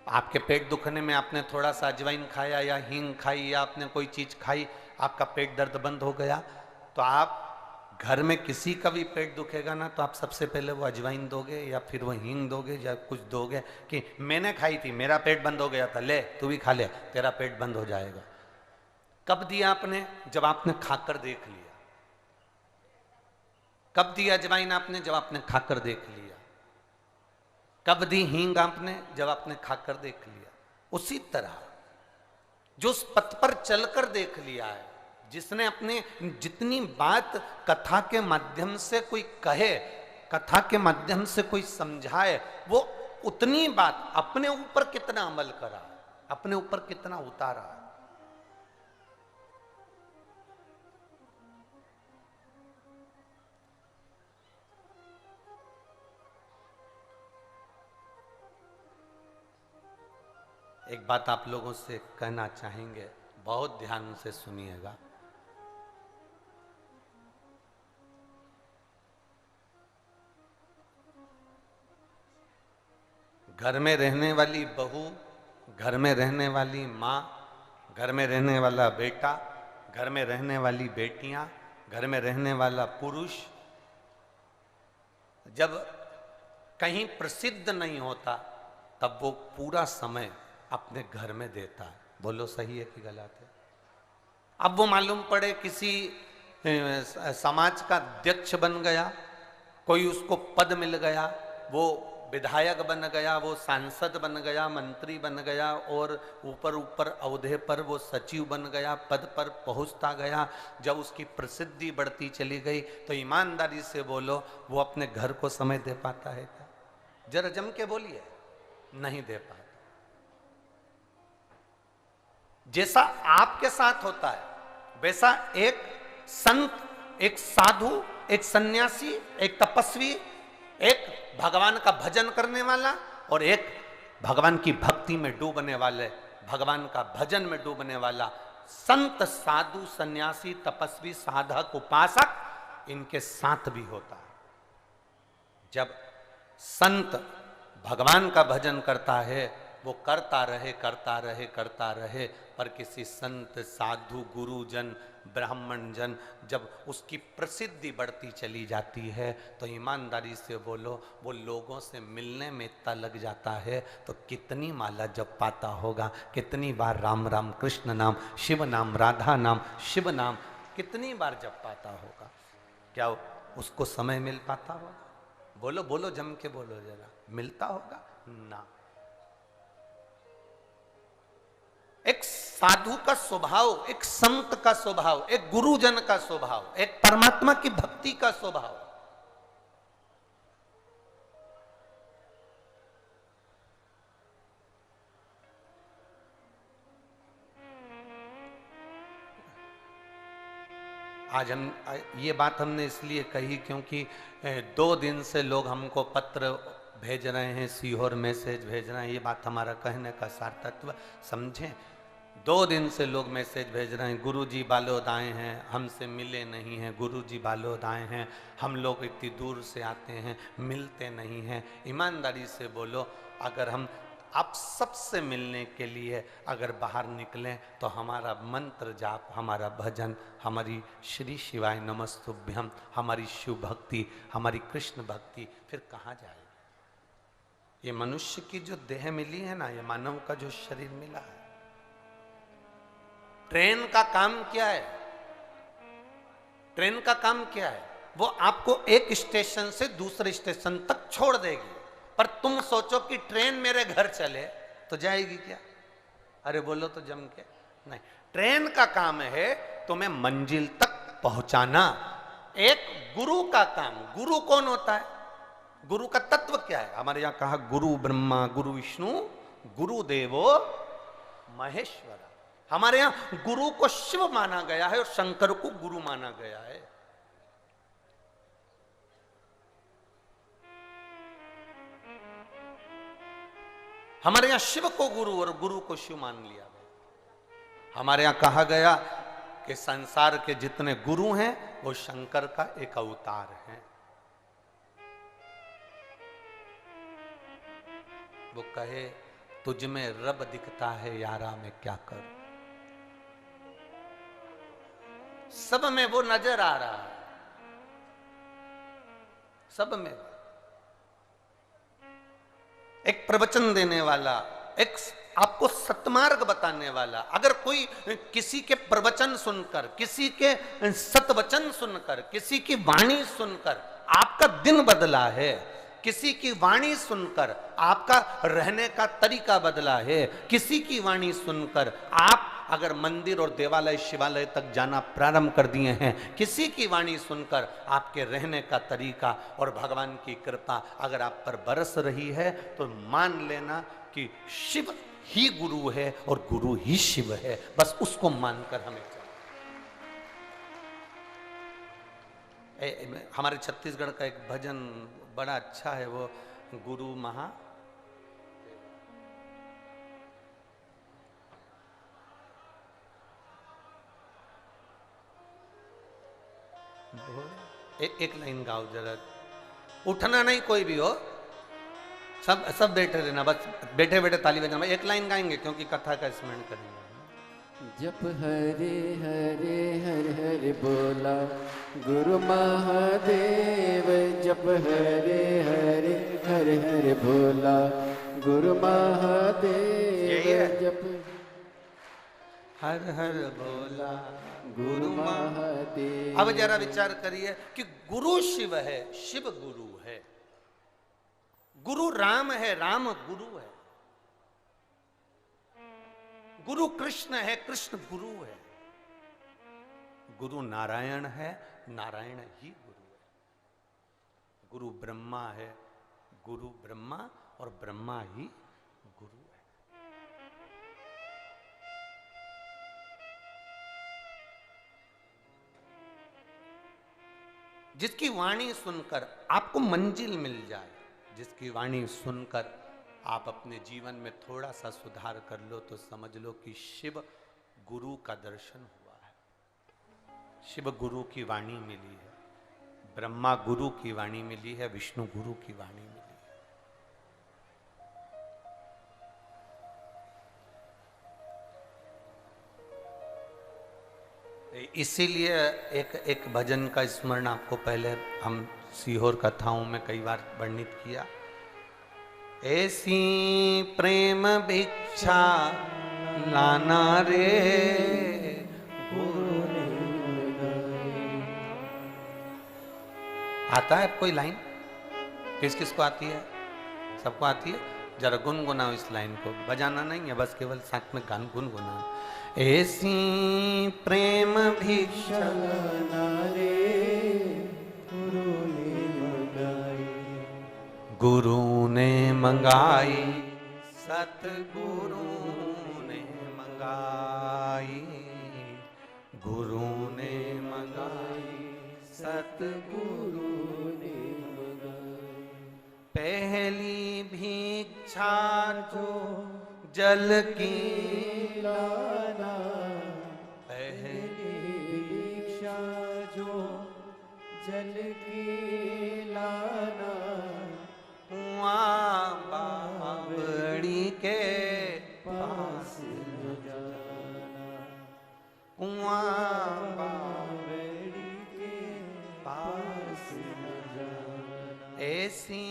आपके पेट दुखने में आपने थोड़ा सा अजवाइन खाया या हींग खाई या आपने कोई चीज खाई, आपका पेट दर्द बंद हो गया, तो आप घर में किसी का भी पेट दुखेगा ना तो आप सबसे पहले वो अजवाइन दोगे या फिर वो हींग दोगे या कुछ दोगे कि मैंने खाई थी, मेरा पेट बंद हो गया था, ले तू भी खा ले, तेरा पेट बंद हो जाएगा। कब दिया आपने? जब आपने खाकर देख लिया। कब दी अजवाइन आपने? जब आपने खाकर देख लिया। कब दी हींग आपने? जब आपने खाकर देख लिया। उसी तरह जो उस पथ पर चलकर देख लिया है, जिसने अपने जितनी बात कथा के माध्यम से कोई कहे, कथा के माध्यम से कोई समझाए, वो उतनी बात अपने ऊपर कितना अमल करा है, अपने ऊपर कितना उतारा है। एक बात आप लोगों से कहना चाहेंगे, बहुत ध्यान से सुनिएगा। घर में रहने वाली बहू, घर में रहने वाली माँ, घर में रहने वाला बेटा, घर में रहने वाली बेटियां, घर में रहने वाला पुरुष जब कहीं प्रसिद्ध नहीं होता तब वो पूरा समय अपने घर में देता है। बोलो सही है कि गलत है? अब वो मालूम पड़े किसी समाज का अध्यक्ष बन गया, कोई उसको पद मिल गया, वो विधायक बन गया, वो सांसद बन गया, मंत्री बन गया, और ऊपर ऊपर ओहदे पर वो सचिव बन गया, पद पर पहुंचता गया। जब उसकी प्रसिद्धि बढ़ती चली गई तो ईमानदारी से बोलो, वो अपने घर को समय दे पाता है क्या? जरा जम के बोलिए, नहीं दे पाता। जैसा आपके साथ होता है वैसा एक संत, एक साधु, एक सन्यासी, एक तपस्वी, एक भगवान का भजन करने वाला और एक भगवान की भक्ति में डूबने वाले, भगवान का भजन में डूबने वाला संत, साधु, सन्यासी, तपस्वी, साधक, उपासक, इनके साथ भी होता है। जब संत भगवान का भजन करता है, वो करता रहे करता रहे करता रहे, पर किसी संत, साधु, गुरुजन, ब्राह्मण जन जब उसकी प्रसिद्धि बढ़ती चली जाती है तो ईमानदारी से बोलो, वो लोगों से मिलने में इतना लग जाता है तो कितनी माला जप पाता होगा, कितनी बार राम राम कृष्ण नाम, शिव नाम, राधा नाम, शिव नाम कितनी बार जप पाता होगा। क्या उसको समय मिल पाता होगा? बोलो बोलो, जम के बोलो जरा, मिलता होगा ना। एक साधु का स्वभाव, एक संत का स्वभाव, एक गुरुजन का स्वभाव, एक परमात्मा की भक्ति का स्वभाव, आज हम ये बात हमने इसलिए कही क्योंकि 2 दिन से लोग हमको पत्र भेज रहे हैं, सीहोर मैसेज भेज रहे हैं। ये बात हमारा कहने का सार्थत्व समझें। 2 दिन से लोग मैसेज भेज रहे हैं, गुरुजी बालोद आए हैं, हमसे मिले नहीं हैं, गुरुजी बालोद आए हैं, हम लोग इतनी दूर से आते हैं, मिलते नहीं हैं। ईमानदारी से बोलो, अगर हम आप सबसे मिलने के लिए अगर बाहर निकलें तो हमारा मंत्र जाप, हमारा भजन, हमारी श्री शिवाय नमस्तुभ्यम, हमारी शिव भक्ति, हमारी कृष्ण भक्ति फिर कहाँ जाएगी? ये मनुष्य की जो देह मिली है ना, ये मानव का जो शरीर मिला है, ट्रेन का काम क्या है? ट्रेन का काम क्या है? वो आपको एक स्टेशन से दूसरे स्टेशन तक छोड़ देगी, पर तुम सोचो कि ट्रेन मेरे घर चले तो जाएगी क्या? अरे बोलो तो जम के नहीं। ट्रेन का काम है तुम्हें मंजिल तक पहुंचाना। एक गुरु का काम, गुरु कौन होता है? गुरु का तत्व क्या है? हमारे यहां कहा गुरु ब्रह्मा, गुरु विष्णु, गुरु देवो महेश्वर। हमारे यहां गुरु को शिव माना गया है और शंकर को गुरु माना गया है। हमारे यहां शिव को गुरु और गुरु को शिव मान लिया गया। हमारे यहां कहा गया कि संसार के जितने गुरु हैं वो शंकर का एक अवतार है। वो कहे तुझ में रब दिखता है यारा, मैं क्या करूं? सब में वो नजर आ रहा है, सब में। एक प्रवचन देने वाला, एक आपको सतमार्ग बताने वाला, अगर कोई किसी के प्रवचन सुनकर, किसी के सतवचन सुनकर, किसी की वाणी सुनकर आपका दिन बदला है, किसी की वाणी सुनकर आपका रहने का तरीका बदला है, किसी की वाणी सुनकर आप अगर मंदिर और देवालय शिवालय तक जाना प्रारंभ कर दिए हैं, किसी की वाणी सुनकर आपके रहने का तरीका और भगवान की कृपा अगर आप पर बरस रही है, तो मान लेना कि शिव ही गुरु है और गुरु ही शिव है। बस उसको मानकर हमें हमारे छत्तीसगढ़ का एक भजन बड़ा अच्छा है, वो गुरु महा एक लाइन गाओ जरा, उठना नहीं कोई भी हो, सब बैठे रहना, बस बैठे बैठे ताली बजाना। एक लाइन गाएंगे क्योंकि कथा का स्मरण करेंगे। जप हरे हरे हर हर बोला गुरु महादेव, जप हरे हरे हर हर बोला गुरु महादेव, जप हर हर बोला गुरु महादेव। अब जरा विचार करिए कि गुरु शिव है, शिव गुरु है, गुरु राम है, राम गुरु है, गुरु कृष्ण है, कृष्ण गुरु है, गुरु नारायण है, नारायण ही गुरु है, गुरु ब्रह्मा है, गुरु ब्रह्मा और ब्रह्मा ही गुरु है। जिसकी वाणी सुनकर आपको मंजिल मिल जाए, जिसकी वाणी सुनकर आप अपने जीवन में थोड़ा सा सुधार कर लो, तो समझ लो कि शिव गुरु का दर्शन हुआ है, शिव गुरु की वाणी मिली है, ब्रह्मा गुरु की वाणी मिली है, विष्णु गुरु की वाणी मिली है। इसीलिए एक भजन का स्मरण आपको पहले हम सीहोर कथाओं में कई बार वर्णित किया। ऐसी प्रेम भिक्षा लाना रे गुरु ने। आता है कोई लाइन? किस किस को आती है? सबको आती है? जरा गुनगुनाओ इस लाइन को, बजाना नहीं है, बस केवल साथ में गान गुनगुनाओ। ऐसी प्रेम भिक्षा लाना रे गुरु ने मंगाई, सतगुरु ने मंगाई, गुरु ने मंगाई, सतगुरु ने मंगाई। पहली भिक्षा जो जल की लाना, पहली भिक्षा जो जल की लाना, बावड़ी के पास न जाना, कुआं बावड़ी के पास न जाना। ऐसी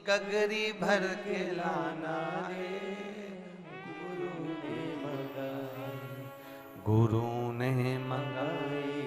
गगरी भर के लाना है, गुरु ने मंगाई, गुरु ने मंगाई,